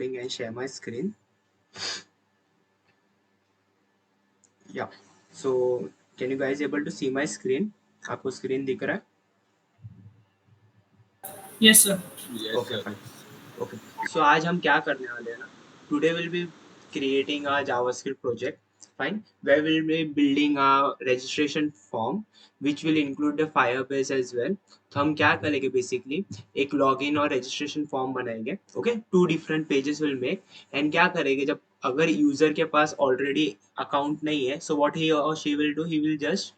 recording and share my screen. Yeah. So can you guys able to see my screen? आपको screen दिख रहा है? Yes, sir. Okay, fine. Okay. So आज हम क्या करने वाले हैं ना? Today we'll be creating a JavaScript project. Fine. Where we'll be building a registration form which will include the Firebase as well. तो हम क्या करेंगे बेसिकली एक लॉगिन और रजिस्ट्रेशन फॉर्म बनाएंगे. Okay, 2 different pages will make. And क्या करेंगे जब अगर यूजर के पास ऑलरेडी अकाउंट नहीं है, सो what he or she will do, he will just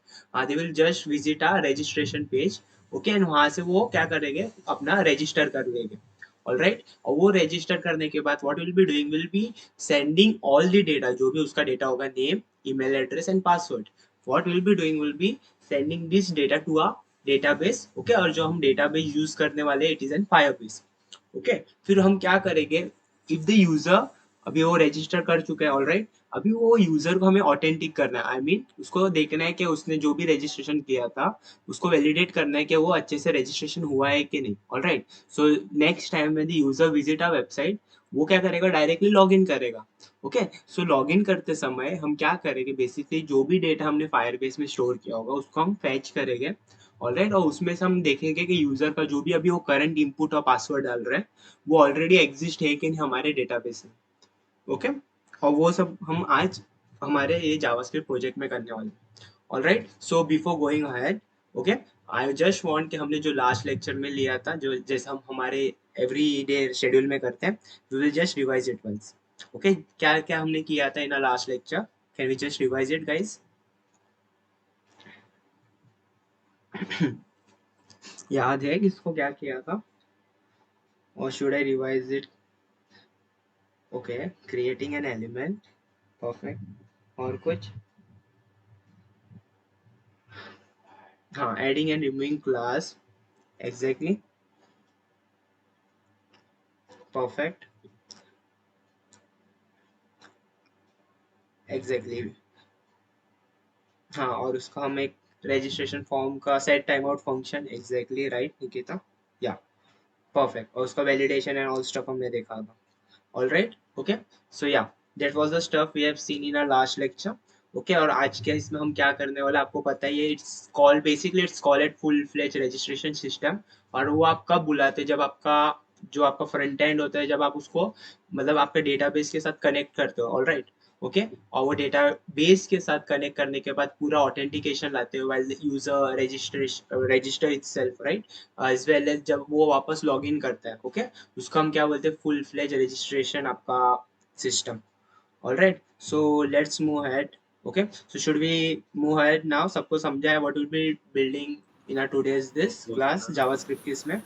they will just visit a registration page. Okay, and वहां से वो क्या करेंगे अपना रजिस्टर कर लेंगे. ऑल राइट, और वो रजिस्टर करने के बाद what will be doing, will be sending all the data, जो भी उसका डेटा होगा, name, email address and password. What will be doing, will be sending this data to a database. Okay, और जो हम डेटाबेस यूज करने वाले it is an Firebase. Okay, फिर हम क्या करेंगे, इफ द यूजर अभी वो रजिस्टर कर चुका है, ऑल राइट, अभी वो यूजर को हमें ऑथेंटिक करना है. आई मीन उसको देखना है कि उसने जो भी रजिस्ट्रेशन किया था उसको वैलिडेट करना है कि वो अच्छे से रजिस्ट्रेशन हुआ है कि नहीं. All right, so next time when the user visit our website, वो क्या करेगा, डायरेक्टली लॉग इन करेगा. ओके, सो लॉग इन करते समय हम क्या करेंगे, बेसिकली जो भी डेटा हमने फायरबेस में स्टोर किया होगा उसको हम फैच करेंगे. ऑलराइट, और उसमें से हम देखेंगे कि यूजर का जो भी अभी वो करंट इनपुट और पासवर्ड डाल रहे हैं वो ऑलरेडी एग्जिस्ट है कि नहीं हमारे डेटाबेस में. ओके, और वो सब हम आज हमारे ये जावास्क्रिप्ट प्रोजेक्ट में करने वाले हैं. Alright, so before going ahead, okay, आई जस्ट वांट कि हमने जो लास्ट लेक्चर में लिया था, जो जैसे हम हमारे एवरी डे शेड्यूल में करते हैं, we will just revise it once. Okay, क्या क्या हमने किया था in a last lecture, can we just revise it guys? याद है किसको क्या किया था, और should I revise it? Okay, creating an element, perfect. और कुछ? हाँ, adding and removing class, exactly, perfect, exactly. हाँ, और उसका हम एक रजिस्ट्रेशन फॉर्म का set time out function, exactly right Nikita. Yeah, perfect, और उसका वैलिडेशन एंड ऑल स्टफ हमने देखा था. All right, okay, so yeah, that was the stuff we have seen in our last lecture. Okay, और आज के इसमें हम क्या करने वाले आपको पता ही है, it's call basically it's call at full fledge registration system. और वो आप कब बुलाते हैं, जब आपका जो आपका फ्रंट एंड होता है, जब आप उसको मतलब आपके डेटाबेस के साथ कनेक्ट करते हो. ऑल राइट, ओके, और वो डेटाबेस के साथ कनेक्ट करने के बाद पूरा ऑथेंटिकेशन लाते हो while user register itself, right, as well as जब वो वापस लॉग इन करता है. ओके, उसको हम क्या बोलते हैं, फुल फ्लेज रजिस्ट्रेशन आपका system. All right, so let's move head. Okay, so should we move head now? सबको समझा है what will be building in our today's this class JavaScript की इसमें?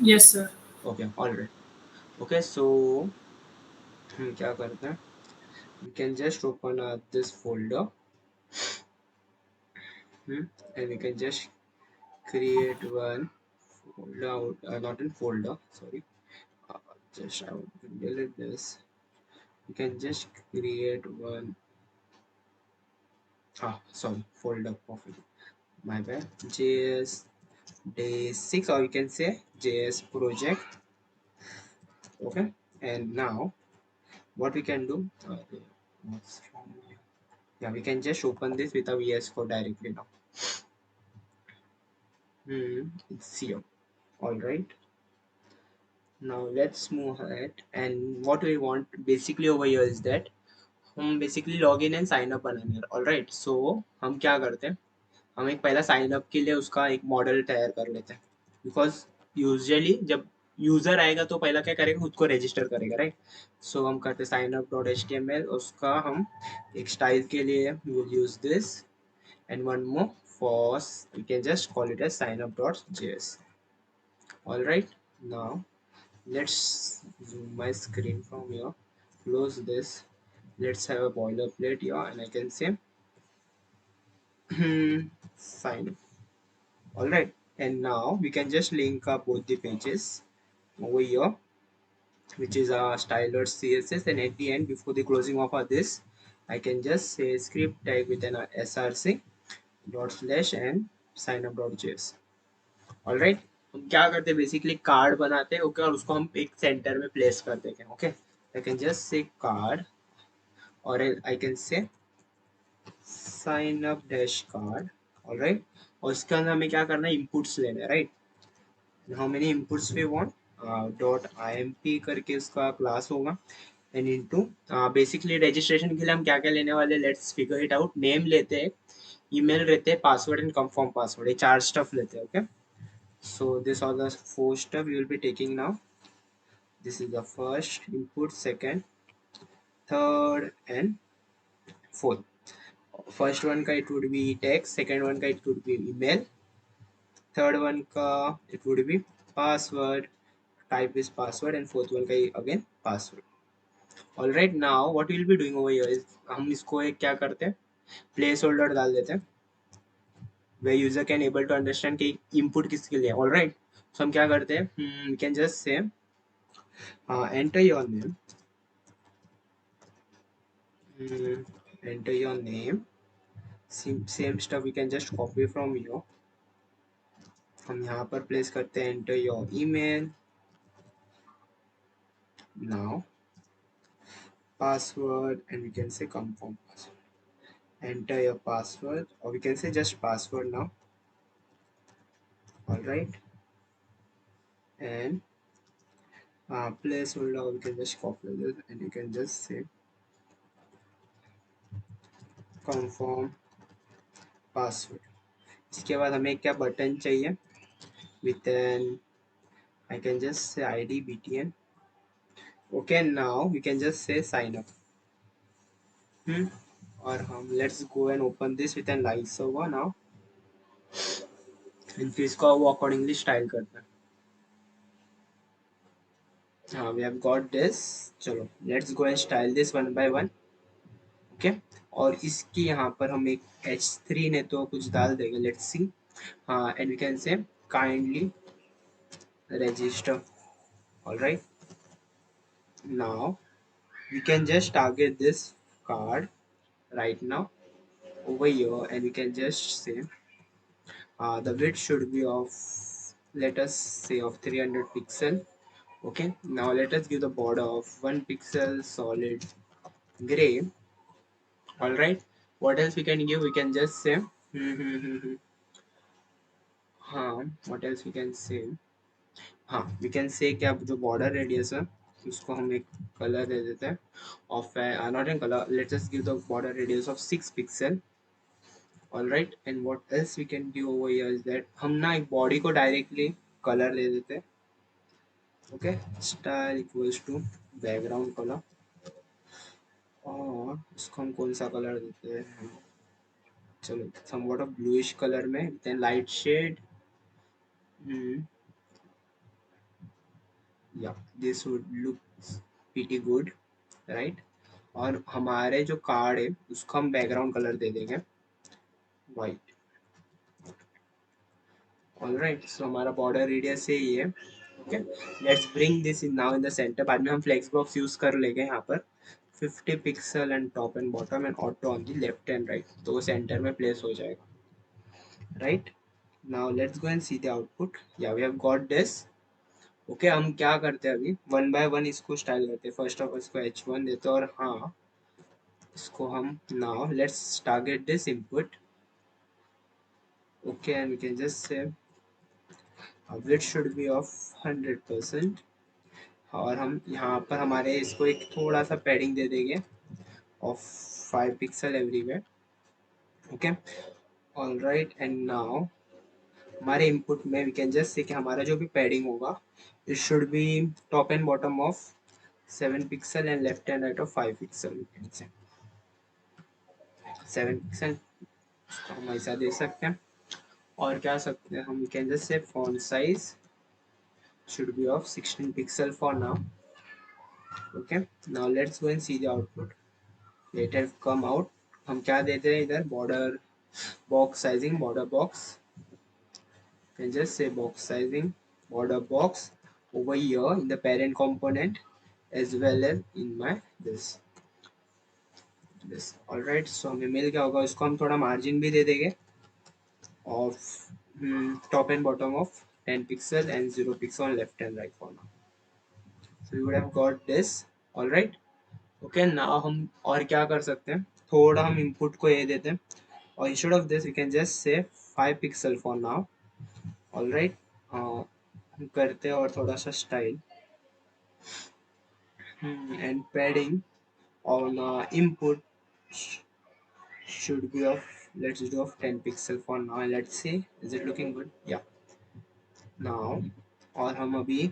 Yes, sir. Okay, all right. Okay, so हम क्या करते हैं, we can just open this folder. And we can just create one folder, not in folder, sorry, uh, just I would delete this. You can just create one, sorry, folder, perfect, my bad, JS day 6, or you can say JS project. Okay, and now what we can do, yeah, we can just open this with a VS Code directly now. It's here. All right, now let's move ahead, and what we want basically over here is that हम basically log in and sign up बनाएंगे. All right, so हम क्या करते हैं, हम एक पहला sign up के लिए उसका एक मॉडल तैयार कर लेते हैं. बिकॉज यूजुअली जब यूजर आएगा तो पहला क्या करेगा, खुद को रजिस्टर करेगा, राइट. सो हम करते sign up dot H T M L, उसका हम एक स्टाइल के लिए will use this, and one more for we can just call it as sign up dot JS. All right, now let's zoom my screen from here, close this, let's have a boilerplate here, and I can say sign. All right, and now we can just link up both the pages over here, which is a styler css, and at the end before the closing of this I can just say script tag with an src dot slash and sign up dot js. All right, हम क्या करते हैं basically card बनाते हैं. Okay, और उसको हम एक सेंटर में प्लेस कर देते हैं. Okay, I can just say card, or I can say sign up dash card. All right, और उसके अंदर हमें क्या करना है, inputs लेने हैं, right? How many inputs we want? Dot imp करके उसका क्लास होगा, एंड इनटू बेसिकली रजिस्ट्रेशन के लिए हम क्या क्या लेने वाले, let's figure it out. Name लेते हैं, ईमेल रहते हैं, पासवर्ड एंड कंफर्म पासवर्ड, ये चार स्टफ लेते हैं. Okay, so this are the four stuff we will be taking now. This is the first input, second, third and fourth. First one का it would be text, second one का it would be email, third one का it would be password, type is password, and fourth one का again password. All right, now what we'll be doing over here is हम इसको एक क्या करते हैं, place holder डाल देते हैं, where user can able to understand कि input किसके लिए. All right, so हम क्या करते हैं, we can just say enter your name, hmm, enter your name, same stuff we can just copy from here. हम यहाँ पर प्लेस करते हैं enter your email. Now password, and we can say confirm password. Enter your password, or we can say just password now. All right, and placeholder, we can just copy this, and you can just say confirm password. इसके बाद हमें क्या button चाहिए, with an I can just say id btn. Okay, now we can just say sign up. और हम let's go and open this with an live server now, and फिर इसको वो accordingly स्टाइल करना है. हाँ, we have got this. चलो let's go and style this one by one. Okay, और इसकी यहाँ पर हम एक h3 ने तो कुछ डाल देंगे, लेट्स सी. हाँ, and we can say kindly register. All right, now we can just target this card right now over here, and we can just say the width should be of, let us say, of 300 pixel. Okay, now let us give the border of 1 pixel solid gray. All right, what else we can give, we can just say हाँ, what else we can say, हाँ, we can से कि अब जो border radius है उसको हम एक कलर दे देते हैं off, not in colour, let's just give the border radius of 6 pixel. All right, and what else we can do over here is that हम ना एक बॉडी को डायरेक्टली कलर दे देते हैं. Okay, style equals to background colour, और इसको हम कौन सा कलर देते हैं, चलो समवॉट ऑफ ब्लूइश कलर में, then light shade. Yeah this would look pretty good, right? और हमारे जो कार्ड है उसको हम बैकग्राउंड कलर दे देंगे वाइट. ऑलराइट, सो हमारा बॉर्डर रेडियस है ये. Okay, let's bring this in now in the centre. बाद में हम फ्लेक्स बॉक्स यूज कर लेंगे यहाँ पर 50 pixel and top and bottom and auto on the left and right, तो वो सेंटर में प्लेस हो जाएगा. Right, now let's go and see the output. Yeah we have got this. Okay, हम क्या करते हैं अभी, वन बाय वन इसको स्टाइल करते हैं. फर्स्ट ऑफ इसको h1 देते हैं, और हाँ इसको हम now let's target this input. Okay, and we can just say width should be of 100%, और हम यहाँ पर हमारे इसको एक थोड़ा सा पैडिंग दे देंगे of 5 pixel everywhere. Okay, all right, and now हमारे इनपुट में वी कैन जस्ट से कि हमारा जो भी पैडिंग होगा it should be top and bottom of 7 pixel and left and right of 5 pixel. We can say 7 pixel, हम ऐसा दे सकते हैं. और क्या सकते हैं हम, कैन जस्ट से font size should be of 16 pixel for now. Okay, now let's go and see the output. It have come out. हम क्या देते हैं इधर, border box sizing, border box, can just say box sizing, border box over here in the parent component as well as in my this. All right, so हमें मिल गया होगा. इसको हम थोड़ा margin भी दे देंगे of top and bottom of 10 pixel and 0 pixel on left and right for now. So we would have got this. Alright. Okay, now हम और क्या कर सकते हैं, थोड़ा हम इनपुट को ये देते हैं, और instead of this we can just say 5 pixel for now. Alright, हम करते हैं और थोड़ा सा style and padding on input should be of, let's do of 10 pixel for now, and let's see is it looking good. Yeah, now और हम अभी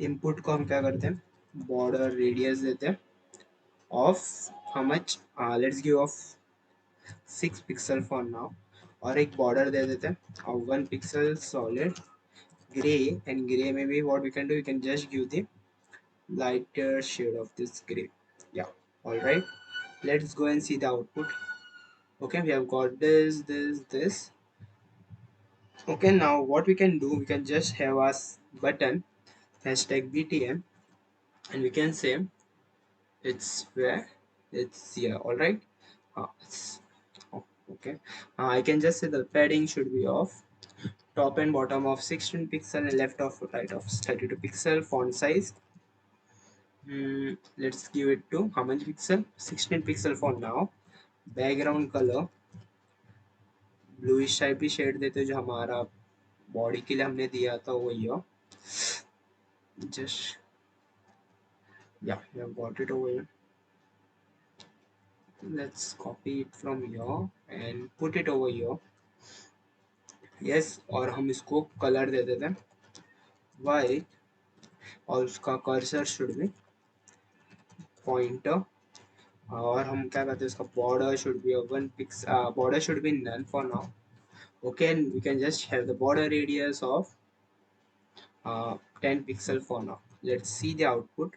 input को हम क्या करते हैं, border radius देते हैं of how much, let's give of 6 pixel for now, और एक border दे देते हैं of 1 pixel solid gray, and gray में भी what we can do, we can just give the lighter shade of this gray. Yeah, all right, let's go and see the output. Okay, we have got this. Okay, now what we can do, we can just have a button hashtag btm, and we can say it's where, it's here. All right, oh, okay, I can just say the padding should be of top and bottom of 16 pixel and left of right of 32 pixel. Font size, let's give it to how many pixel, 16 pixel for now. Background color bluish type ही shade देते जो हमारा body के लिए हमने दिया था, वो ये just, yeah, we have got it over here. Let's copy it from here and put it over here. Yes, और हम इसको कलर दे देते हैं वाइट, और उसका कर्सर शुड बी पॉइंटर, और हम क्या करते हैं, इसका border should be 1 pix, border should be none for now. Okay, and we can just have the border radius of 10 pixel for now. Let's see the output.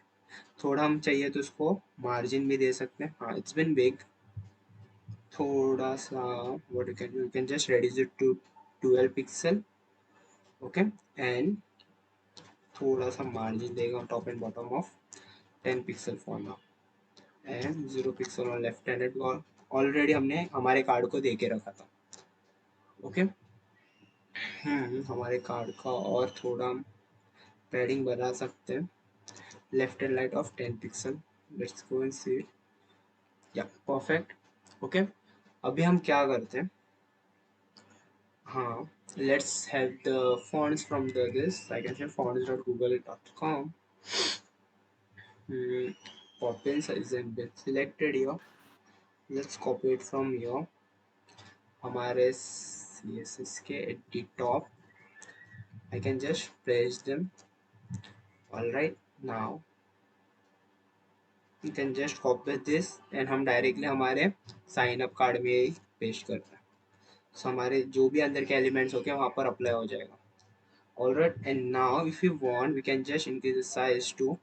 थोड़ा हम चाहिए तो उसको मार्जिन भी दे सकते हैं. हाँ, it's been big. थोड़ा सा what you can just reduce it to 12 pixel. Okay, and थोड़ा सा मार्जिन देगा top and bottom of 10 pixel for now, and 0 pixel on left handed. Already हमने हमारे कार्ड को दे के रखा था. ओके, हमारे कार्ड का और थोड़ा हम पैडिंग बना सकते हैं, left and right of 10 pixel. Let's go and see. Yeah perfect. Okay, अभी हम क्या करते हैं, हाँ, let's have the fonts from this. I can say fonts.google.com. Poppins is been selected here. Let's copy it from here. हमारे CSS के at the top. I can just place them. All right, now you can just copy this and हम directly हमारे sign up card में ही paste करते हैं. So हमारे जो भी अंदर के elements होंगे वहाँ पर apply हो जाएगा. Alright, and now if you want we can just increase the size to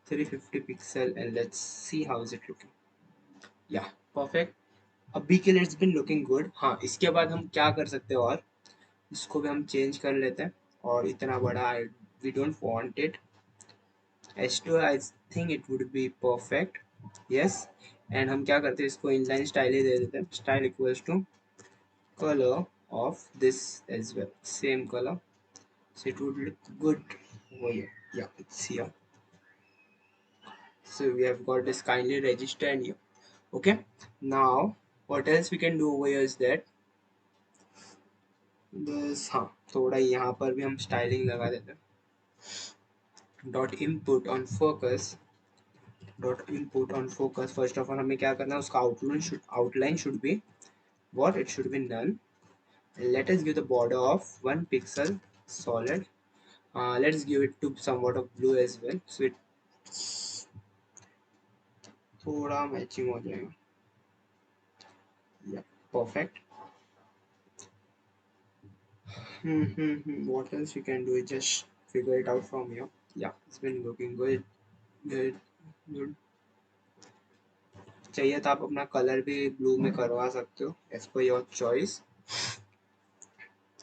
350 pixel, and let's see how is it looking. Yeah, perfect. अभी के लिए it's been looking good. हाँ, इसके बाद हम क्या कर सकते हैं, और इसको भी हम चेंज कर लेते हैं, और इतना बड़ा we don't want it. H2 I think it would be perfect. Yes, and हम क्या करते हैं, इसको inline style ही दे देते हैं. Style equals to color of this as well, same color, so it would look good over here. Yeah, it's here. So we have got this kindly register and here. Okay, now what else we can do over here is that this, हाँ, थोड़ा यहाँ पर भी हम styling लगा देते हैं. Dot input on focus, dot input on focus. First of all हमें क्या करना है, उसका outline should be what it should be none. Let us give the border of 1 pixel solid. Let's give it to somewhat of blue as well, so it थोड़ा matching हो जाएगा. Yeah, perfect. What else we can do? Just figure it out from here. Yeah, it's been looking good, good, good. चाहिए तो आप अपना colour भी blue में करवा सकते हो as per your choice.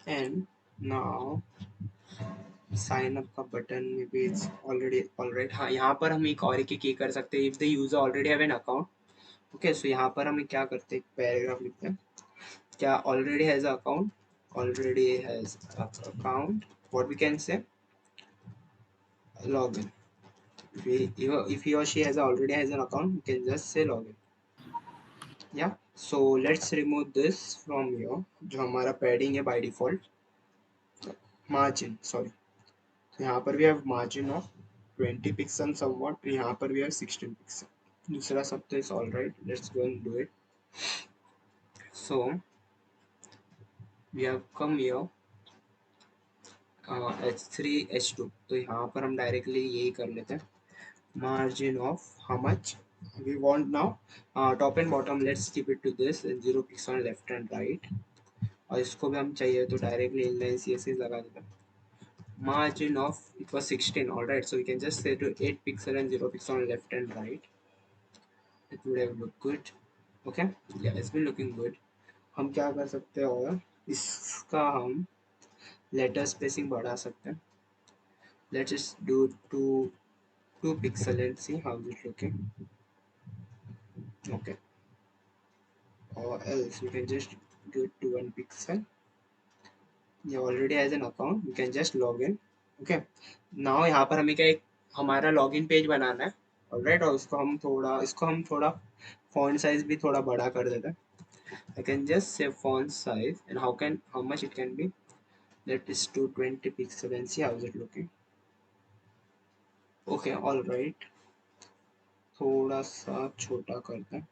And now sign up का बटन में भी इट्स ऑलरेडी ऑलराइट. हाँ, यहाँ पर हम एक और एक कर सकते हैं. If the user already have an account. Okay, so यहाँ पर हम क्या करते हैं, एक पैराग्राफ लिखते हैं. क्या already has account, already has account, what we can say log in. if he or she has already has an account, you can just say login. Yeah, so let's remove this from here. जो हमारा padding है by default, margin, sorry. तो यहाँ पर we have margin of 20 pixel somewhat, यहाँ पर we have 16 pixel. दूसरा सब तो is all right. Let's go and do it. So we have come here, h3 h2, तो यहाँ पर हम डायरेक्टली यही कर लेते हैं. Margin of how much we want now, top and bottom let's keep it to this, 0 pixel left and right. और इसको भी हम चाहिए तो डायरेक्टली inline css लगा देते हैं. Margin of it was 16, all right, so we can just say to 8 pixel and 0 pixel on left and right. It would have looked good. Okay, yeah, it's been looking good. हम क्या कर सकते हैं, और इसका हम लेटर स्पेसिंग बढ़ा सकते हैं. Let's just do to 2 pixel and see how it's looking. Okay, or else we can just do it to 1 pixel. You already has an account, you can just log in. Okay, now यहाँ पर हमें क्या एक हमारा login page बनाना है. Alright, और इसको हम थोड़ा font size भी थोड़ा बड़ा कर देते हैं. I can just say font size and how much it can be. Let is to 20 pixel and see how is it looking. Okay, all right, थोड़ा सा छोटा करते हैं.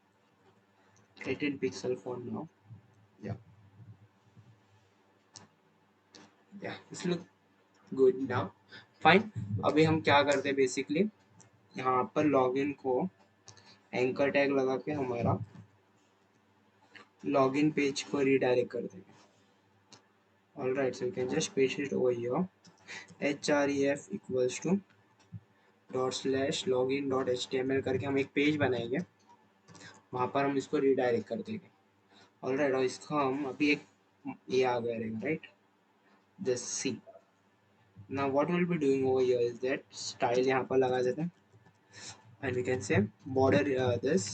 18 pixel font now. Yeah, yeah, this look good now. Fine. अभी हम क्या करते हैं बेसिकली, यहाँ पर लॉगिन को एंकर टैग लगा के हमारा लॉगिन पेज को रीडायरेक्ट कर देंगे. Alright, so you can just paste it over here. href equals to dot slash login dot html करके हम एक पेज बनाएंगे, वहाँ पर हम इसको रीडायरेक्ट कर देंगे. ऑलराइट, और इसका हम अभी एक ये आ गया रहेगा, right, this see. Now what will be doing over here is that style यहाँ पर लगा देते हैं. And we can say border, this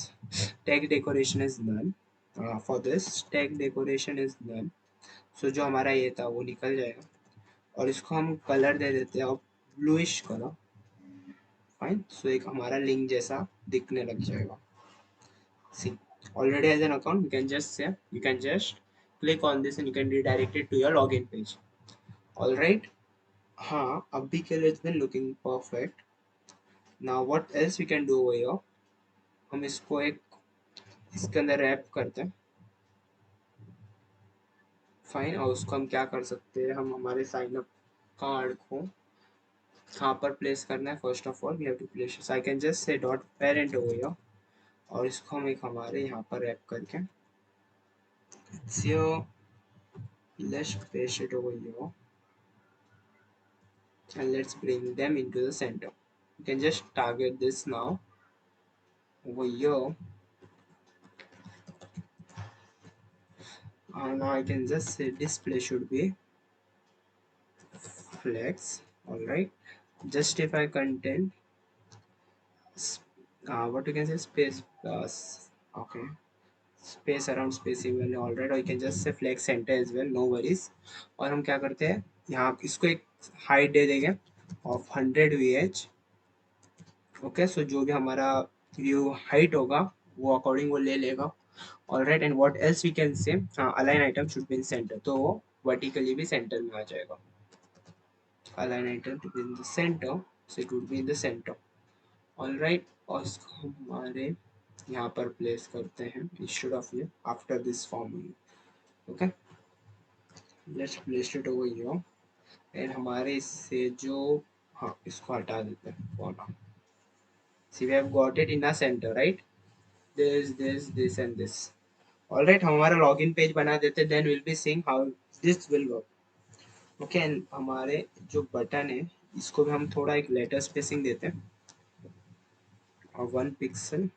tag decoration is none. For this tag decoration is none, so जो हमारा ये था वो निकल जाएगा. और इसको हम कलर दे देते हैं ब्लूइश कलर. फाइन, सो एक हमारा लिंक जैसा दिखने लग जाएगा. See, already has an account, you can just click on this and you can redirect it to your login page. All right, हाँ, अभी के लिए it's been looking perfect. Now what else we can do over here, हम इसको एक इसके अंदर rap करते हैं. फाइन, और उसको हम क्या कर सकते हैं, हम हमारे साइन अप कार्ड को कहाँ पर प्लेस करना है. First of all we have to place, so I can just say dot parent over here, और इसको हम एक हमारे यहाँ पर रैप करके so let's paste it over here and let's bring them into the center. You can just target this now over here. Now I can just say display should be flex. All right, justify content, what you can say space plus, okay, space around spacing well, all right, or you can just say flex center as well, no worries. और हम क्या करते हैं, यहाँ इसको एक height दे देंगे of 100 vh. Okay, so जो भी हमारा व्यू हाइट होगा वो अकॉर्डिंग वो ले लेगा. All right, and what else we can say, हाँ, align item should be in center, तो वो वर्टिकली भी सेंटर में आ जाएगा. Align item to be in the center, so it would be in the center. All right, और इसको हमारे यहाँ पर प्लेस करते हैं इंस्टेड ऑफ ये after this form. Okay, let's place it over here. And हमारे इससे जो, हाँ, इसको हटा देते हैं for now. See we have got it in a centre, right, this and this. All right, हम हमारा लॉगिन पेज बना देते, then we'll be seeing how this will work. Okay, and हमारे जो बटन है इसको भी हम थोड़ा एक लेटर स्पेसिंग देते हैं और 1 पिक्सल.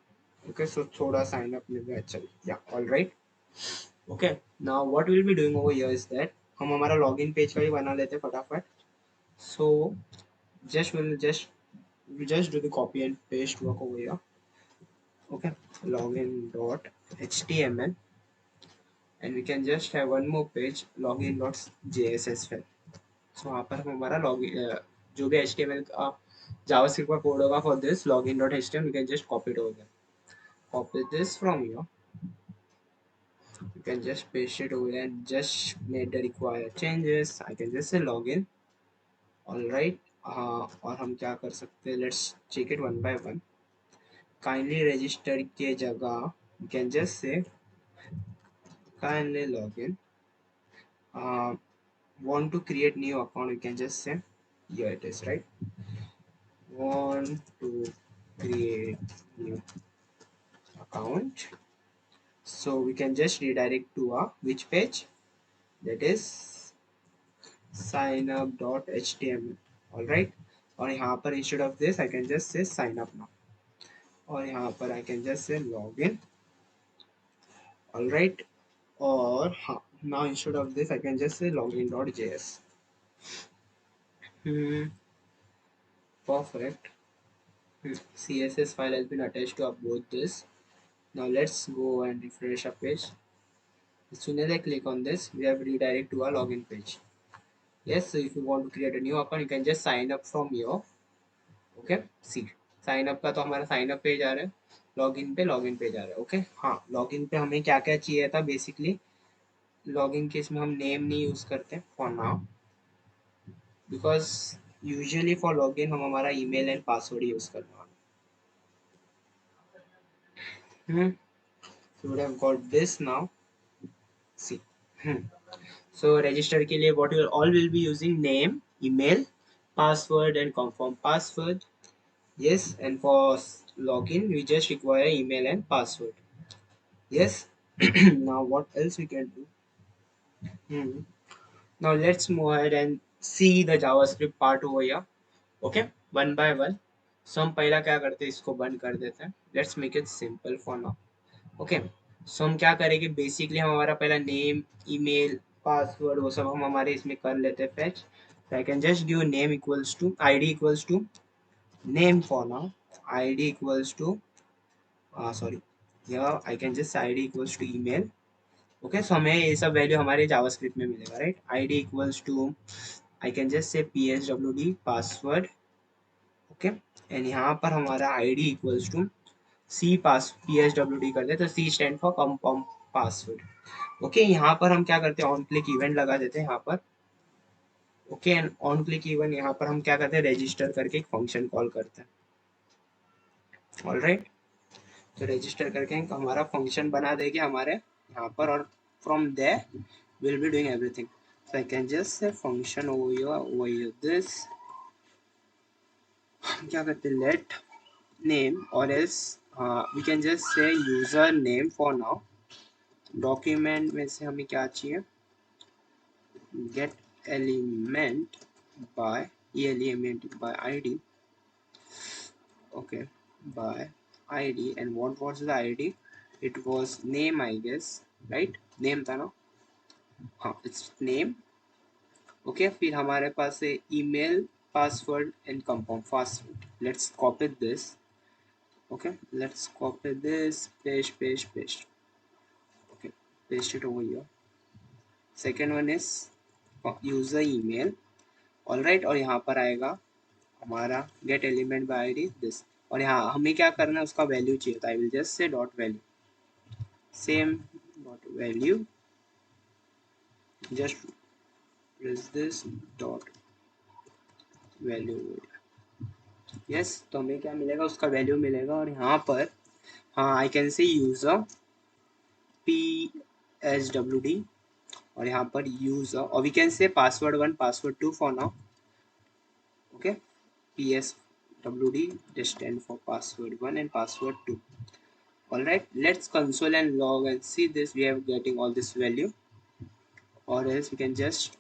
ओके, सो थोड़ा साइन अप में भी अच्छा. या all right. Okay, now what will be doing over here is that हम हमारा लॉगिन पेज का भी बना लेते हैं फटाफट. सो just do the copy and paste work over here. Okay, login dot html, and we can just have one more page login.js as well. सो वहाँ पर हम हमारा लॉगिन जो भी HTML का JavaScript का code होगा for this login.html. You can just copy it over there. Copy this from here. You can just paste it over there and just make the required changes. I can just say login. All right. और हम क्या कर सकते हैं? Let's check it one by one. Kindly register के जगह you can just say kindly login. Uh, want to create new account? You can just say here it is, right? Want to create new account. So we can just redirect to a which page? That is signup.html. All right. और यहाँ पर instead of this I can just say sign up now. और यहाँ पर I can just say login. All right. और हाँ, now instead of this I can just say login.js. Hmm, perfect. CSS file has been attached to both this. Now let's go and refresh a page. As soon as I click on this, we have redirect to a login page. Yes, so if you want to create a new account, you can just sign up from here. Okay, see, sign up का तो हमारा sign up page आ रहा है, login page आ रहा है. Okay हाँ, login पे हमें क्या क्या चाहिए था बेसिकली. लॉगिन केस में हम नेम नहीं यूज करते for now, because usually for login हम हमारा ईमेल एंड पासवर्ड यूज करने वाले. So we have got this now. See. So register के लिए what you all will be using name, email, password and confirm password. Yes, and for login we just require email and password. Yes. Now what else we can do? Hmm. Now let's move ahead and see the JavaScript part over here. Okay, one by one. So हम पहला क्या करते हैं, इसको बंद कर देते हैं. Let's make it simple for now. Okay, so हम क्या करेंगे बेसिकली, हम हमारा पहला नेम, ईमेल, पासवर्ड वो सब हम हमारे इसमें कर लेते हैं fetch. So I can just give name equals to ID equals to name for now. ID equals to sorry, here I can just ID equals to email. Okay, so हमें ये सब वैल्यू हमारे जावास्क्रिप्ट में मिलेगा, right. ID equals to I can just say pswd password. Okay, and यहाँ पर हमारा ID equals to C pass pswd कर दे तो C stand for confirm password. Okay, यहाँ पर हम क्या करते हैं, ऑन क्लिक इवेंट लगा देते हैं यहाँ पर. Okay, and on click event यहाँ पर हम क्या करते हैं, रजिस्टर करके एक फंक्शन कॉल करते हैं. ऑल राइट, तो रजिस्टर करके हमारा फंक्शन बना देंगे हमारे यहाँ पर, और from there will be doing everything. So I can just say function over this. हम क्या करते हैं, let name or else we can just say user name for now. Document में से हमें क्या चाहिए, get element by element by id. Okay, by id, and what was the id? It was name, I guess, right? Name था ना, हाँ, it's name. Okay, फिर हमारे पास है email, password and compound password. Let's copy this. Okay, let's copy this, paste. Okay, paste it over here. Second one is user email. All right, और यहाँ पर आएगा हमारा gate element by ID this. और यहाँ हमें क्या करना है, उसका वैल्यू चाहिए था. आई will just say dot value, same dot value, just press this dot value. Yes, तो हमें क्या मिलेगा, उसका वैल्यू मिलेगा. और यहाँ पर हाँ, I can say user pswd, और यहाँ पर यूजर, और we can say password 1 password 2 for now. Okay, pswd just stand for password 1 and password 2. All right, let's console and log and see this. We have getting all this value, or else we can just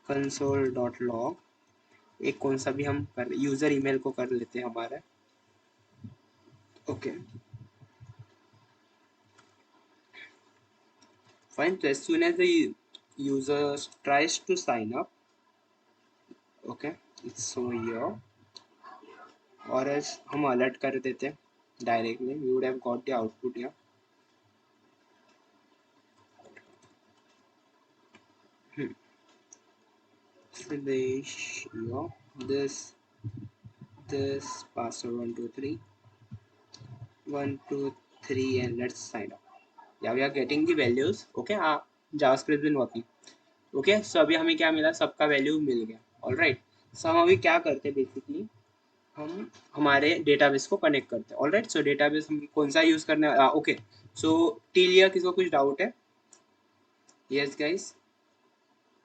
console.log. एक कौन सा भी हम कर user email को कर लेते हैं हमारा. Okay fine. तो as soon as the user tries to sign up, okay, it's so here, or else हम अलर्ट कर देते हैं directly. We would have got the output here. Finish here. this password 123 and let's sign up. Yeah, we are getting the values. Okay, JavaScript been working. Okay so अभी हमें क्या मिला, सबका value मिल गया. ऑलराइट, सो हम अभी क्या करते हैं बेसिकली, हम हमारे डेटाबेस को कनेक्ट करते हैं. ऑलराइट, सो डेटाबेस हम कौन सा यूज करने. ओके, सो टिल हियर किसको कुछ डाउट है? यस गाइस,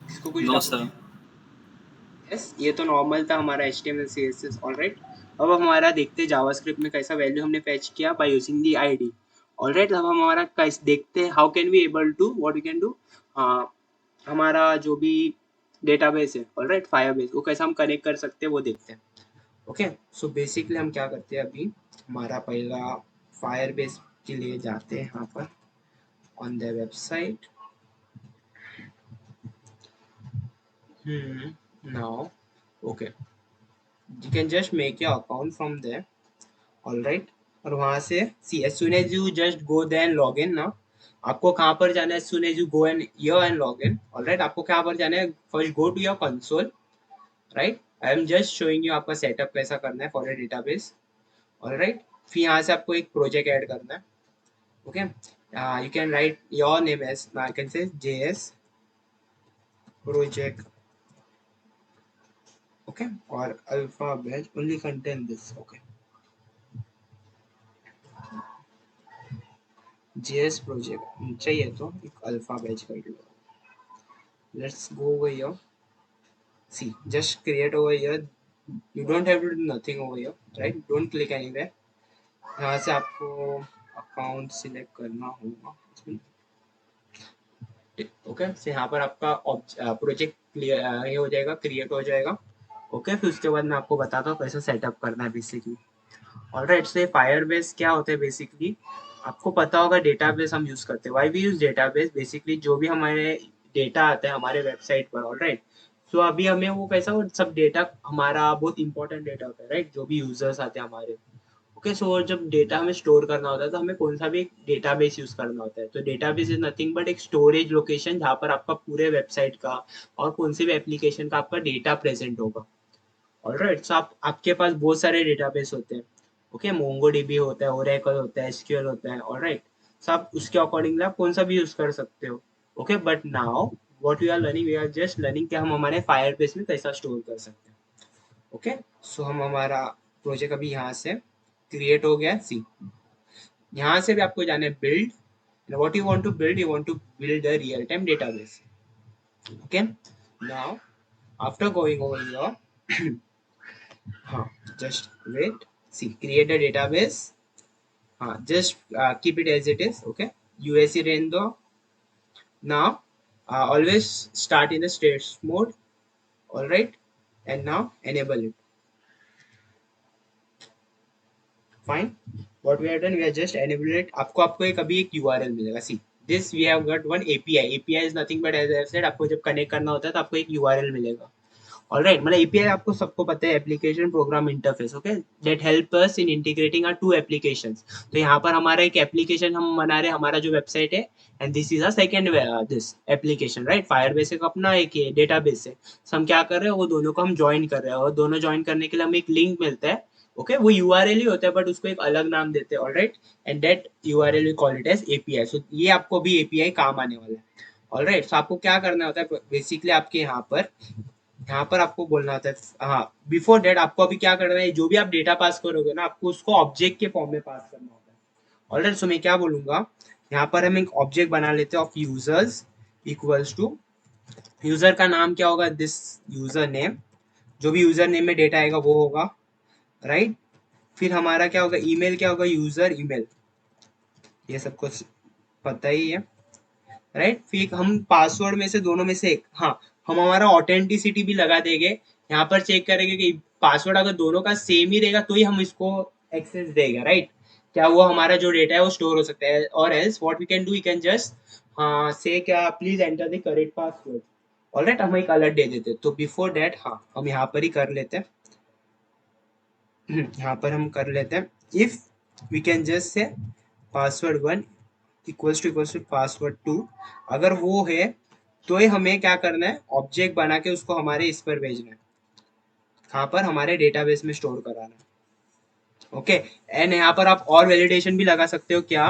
किसको कुछ नो डाउट सर. है? यस, ये तो नॉर्मल था हमारा HTML CSS. ऑलराइट, अब हमारा देखते हैं जावास्क्रिप्ट में कैसा वैल्यू हमने फेच किया by using the ID. Alright, अब हम हमारा कैसे देखते हैं, how can we able to what we can do, हमारा जो भी डेटाबेस है, ऑलराइट, फायरबेस, वो कैसे हम कनेक्ट कर सकते हैं वो देखते हैं. ओके, सो बेसिकली हम क्या करते हैं अभी, हमारा पहला फायरबेस के लिए जाते हैं यहाँ पर on the website. Now okay, you can just make your account from there. All right, और वहाँ से see as soon as you just go there and log in ना, आपको कहाँ पर जाना है? as soon as you go and here and log in. All right, आपको कहाँ पर जाना है? first go to your console. right, I am just showing you आपका setup कैसा करना है for a database. All right, फिर यहाँ से आपको एक project ऐड करना है. okay, you can write your name as, I can say JS project. okay, or alpha batch only contain this. okay, JS project चाहिए तो एक अल्फा बैच कर लो. Let's go over here. See, just create over here. You don't have to do nothing over here, right? Don't click anywhere. यहाँ से आपको account select करना होगा. Okay, से यहाँ पर आपका प्रोजेक्ट क्लियर ये हो जाएगा, क्रिएट हो जाएगा. ओके, फिर उसके बाद मैं आपको बताता हूँ कैसे सेटअप करना है बेसिकली. ऑलराइट, से फायरबेस क्या होता है बेसिकली, आपको पता होगा डेटाबेस हम यूज करते हैं. Why we use database, basically जो भी हमारे डेटा आता है हमारे वेबसाइट पर. ऑलराइट, सो अभी हमें वो कैसा, वो सब डेटा हमारा बहुत इंपॉर्टेंट डेटा होता है, राइट, जो भी यूजर्स आते हैं हमारे. ओके, सो जब डेटा हमें स्टोर करना होता है तो हमें कौन सा भी एक डेटाबेस यूज करना होता है. तो डेटाबेस इज नथिंग बट एक स्टोरेज लोकेशन जहाँ पर आपका पूरे वेबसाइट का और कौन से भी एप्लीकेशन का आपका डेटा प्रेजेंट होगा. ऑलराइट, सो आपके पास बहुत सारे डेटाबेस होते हैं. ओके, मोंगोडीबी होता है, ओरेकल होता है, एसक्यूएल होता है. ऑलराइट, सो आप उसके अकॉर्डिंगली आप कौन सा भी यूज कर सकते हो. Okay, but now what we are learning, we are just learning कि हम हमारे फायरबेस में कैसा स्टोर कर सकते हैं. ओके, सो हम हमारा प्रोजेक्ट अभी यहाँ से क्रिएट हो गया. सी, यहाँ से भी आपको जाना है build. What you want to build, you want to build a real time database. Okay, now after going over here, हाँ, just wait. See, create a database. Just keep it as it is. Okay, USC rendo. Now, always start in the states mode. All right, and now enable it. Fine. What we have done, we have just enabled it. आपको एक अभी एक URL मिलेगा. See, this we have got one API. API is nothing but as I have said, आपको जब connect करना होता है तो आपको एक URL मिलेगा. ऑलराइट, मतलब एपीआई आपको सबको पता है, application program interface. Okay, that help us in integrating our two applications. तो यहाँ पर हमारा एक एप्लीकेशन हम बना रहे हैं, हमारा जो वेबसाइट है, and this is a second this application. Right, Firebase एक अपना एक डेटाबेस है. so हम क्या कर रहे हैं, वो दोनों को हम ज्वाइन कर रहे हैं, और दोनों ज्वाइन करने के लिए हमें एक लिंक मिलता है. ओके, वो यूआरएल ही होता है बट उसको एक अलग नाम देते हैं. Alright, and that URL we call it as API. So ये आपको भी एपीआई काम आने वाला है. ऑलराइट, सो आपको क्या करना होता है बेसिकली, आपके यहाँ पर आपको बोलना होता है. हाँ, बिफोर डेट आपको अभी क्या करना है, जो भी आप डेटा पास करोगे ना, आपको उसको ऑब्जेक्ट के फॉर्म में पास करना होता है. ऑलराइट, सो मैं क्या बोलूंगा, यहाँ पर हम एक ऑब्जेक्ट बना लेते हैं of users equals to, user का नाम क्या होगा, दिस यूजर नेम. जो भी यूजर नेम में डेटा आएगा वो होगा. राइट, फिर हमारा क्या होगा, ईमेल क्या होगा, यूजर ईमेल. ये सबको पता ही है. राइट, फिर हम पासवर्ड में से दोनों में से एक, हाँ, हम हमारा ऑथेंटिसिटी भी लगा देंगे. यहाँ पर चेक करेंगे कि पासवर्ड अगर दोनों का सेम ही रहेगा तो ही हम इसको एक्सेस देगा. राइट, क्या वो हमारा जो डेटा है वो स्टोर हो सकता है. और else what we can do, we can just say क्या, please enter the correct password. Alright, हम एक अलर्ट दे देते. तो बिफोर दैट, हाँ, हम यहाँ पर ही कर लेते हैं. यहाँ पर हम कर लेते हैं. If we can just say password 1 equals to password 2, अगर वो है तो ही हमें क्या करना है, ऑब्जेक्ट बना के उसको हमारे इस पर भेजना है. कहाँ पर, हमारे डेटाबेस में स्टोर कराना। ओके, एंड यहाँ पर आप और वैलिडेशन भी लगा सकते हो क्या,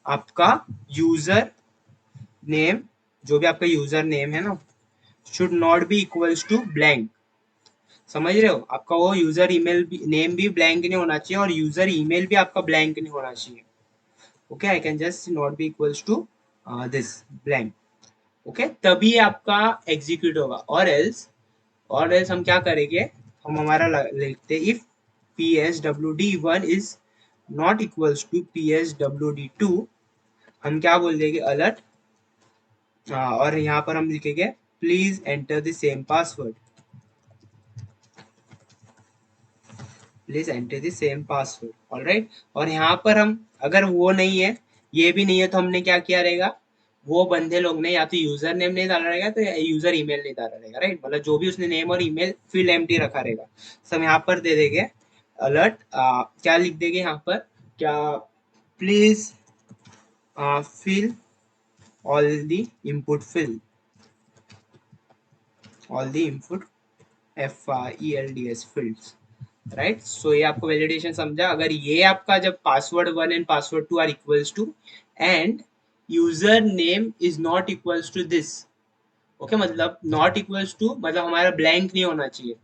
आपका यूजर नेम, जो भी आपका यूजर नेम है ना, should not be equals to blank. समझ रहे हो, आपका वो यूजर ईमेल भी, नेम भी ब्लैंक नहीं होना चाहिए और यूजर ईमेल भी आपका ब्लैंक नहीं होना चाहिए। Okay, I can just not be equals to this blank. Okay, तभी आपका एग्जीक्यूट होगा, और एल्स हम क्या करेंगे, हम हमारा लिखते if pswd1 is not equals to pswd2, हम क्या बोल देंगे, अलर्ट, और यहाँ पर हम लिखेंगे please enter the same password, please enter the same password. Alright, और यहाँ पर हम, अगर वो नहीं है, ये भी नहीं है, तो हमने क्या किया रहेगा, वो बंदे लोग ने या तो यूजर नेम नहीं डाला रहेगा, तो यूजर ईमेल नहीं डाला रहेगा, राइट, मतलब जो भी उसने नेम और ईमेल फील्ड एम्प्टी रखा रहेगा, सब यहाँ पर दे देंगे अलर्ट, क्या लिख देंगे यहाँ पर, क्या, please fill all the input fill, all the input FIELDS fields, right. So ये आपको वैलिडेशन समझा, अगर ये आपका जब password 1 and password 2 are equals to and user name is not equals to this, okay, मतलब नॉट इक्वल्स टू मतलब हमारा ब्लैंक नहीं होना चाहिए,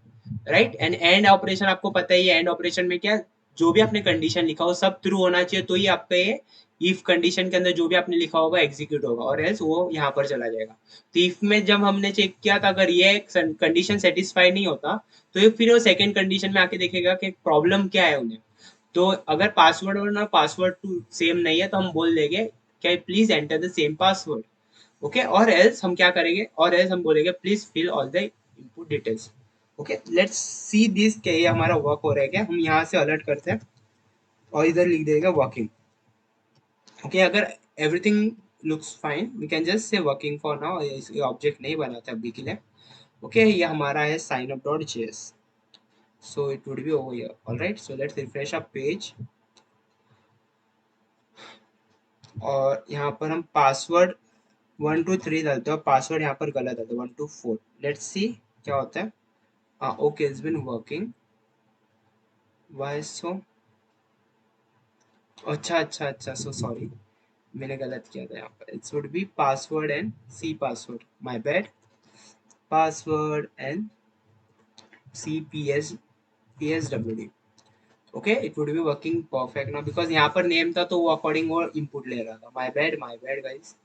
राइट। एंड ऑपरेशन आपको पता ही है, एंड ऑपरेशन में क्या, जो भी आपने कंडीशन लिखा हो सब ट्रू होना चाहिए, तो ही आपका ये इफ कंडीशन के अंदर जो भी आपने लिखा होगा एग्जीक्यूट होगा, और एल्स वो यहाँ पर चला जाएगा। तो इफ में जब हमने चेक किया था, अगर ये कंडीशन सेटिस्फाई नहीं होता, तो ये फिर वो सेकंड कंडीशन में आके देखेगा कि प्रॉब्लम क्या है उन्हें। तो अगर पासवर्ड 1 और पासवर्ड 2 सेम नहीं है, तो हम बोल देंगे क्या, please enter the same password. Okay, और एल्स हम क्या करेंगे, और एल्स हम बोलेंगे please fill all the input details. Okay, let's see this, क्या ये हमारा वर्क हो रहा है क्या, हम यहाँ से अलर्ट करते हैं और इधर लिख देगा वर्किंग। ओके, अगर everything looks fine, we can just say working for now, ये ऑब्जेक्ट नहीं बनाता अभी के लिए। ओके, ये हमारा है sign up dot JS, so it would be over here. All right, so let's refresh our page, और यहाँ पर हम पासवर्ड 1 2 3 डालते हैं, पासवर्ड यहाँ पर गलत है, तो 1 2 4, लेट्स सी क्या होता है। हाँ, okay, it's been working, why so, अच्छा अच्छा अच्छा, सो सॉरी, मैंने गलत किया था यहाँ पर, it's would be password and C password, my bad, password and C PSWD। Okay, it would be working perfect ना, बिकॉज यहाँ पर नेम था तो वो अकॉर्डिंग वो इनपुट ले रहा था, my bad guys.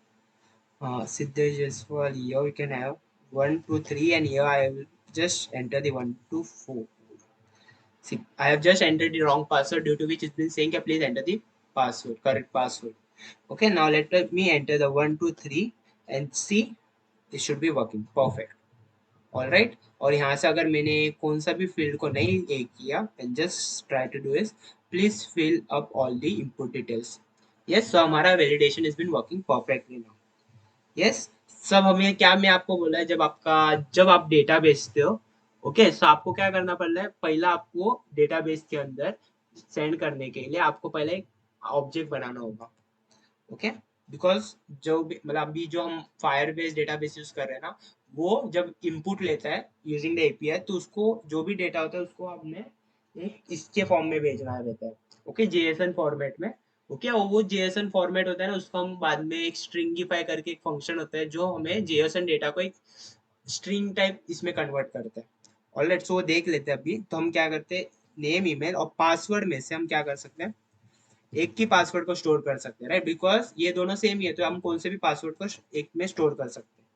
Siddesh Jaiswal, here we can have 1 2 3, and here I will just enter the 1 2 4. See, I have just entered the wrong password, due to which it's been saying, please enter the password, correct password. Okay, now let me enter the 1 2 3 and see, it should be working perfect. All right, और यहाँ से अगर मैंने कौन सा भी field को नहीं किया, and just try to do is please fill up all the input details. Yes, so हमारा validation has been working perfectly now. Yes, सब हमें क्या, मैं आपको बोला है, जब आप डेटा बेचते हो, ओके, सो आपको क्या करना पड़ रहा है, पहला आपको डेटाबेस के अंदर सेंड करने के लिए आपको पहले एक ऑब्जेक्ट बनाना होगा। ओके, बिकॉज जो भी मतलब अभी जो हम फायर बेस्ड डेटाबेस यूज कर रहे हैं ना, वो जब इनपुट लेता है यूजिंग द एपीआई, तो उसको जो भी डेटा होता है उसको हमने एक इसके फॉर्म में भेजना रहता है, ओके, जेएसएन फॉर्मेट में। ओके, और वो जेएसएन फॉर्मेट होता है ना, उसको हम बाद में एक स्ट्रिंगिफाई करके एक फंक्शन होता है जो हमें जेएसएन डेटा को एक स्ट्रिंग टाइप इसमें कन्वर्ट करता है। ऑलराइट, सो देख लेते हैं अभी, तो हम क्या करते हैं, नेम ईमेल और पासवर्ड में से हम क्या कर सकते हैं, एक ही पासवर्ड को स्टोर कर सकते हैं, राइट, बिकॉज ये दोनों सेम ही है, तो हम कौन से भी पासवर्ड को एक में स्टोर कर सकते हैं।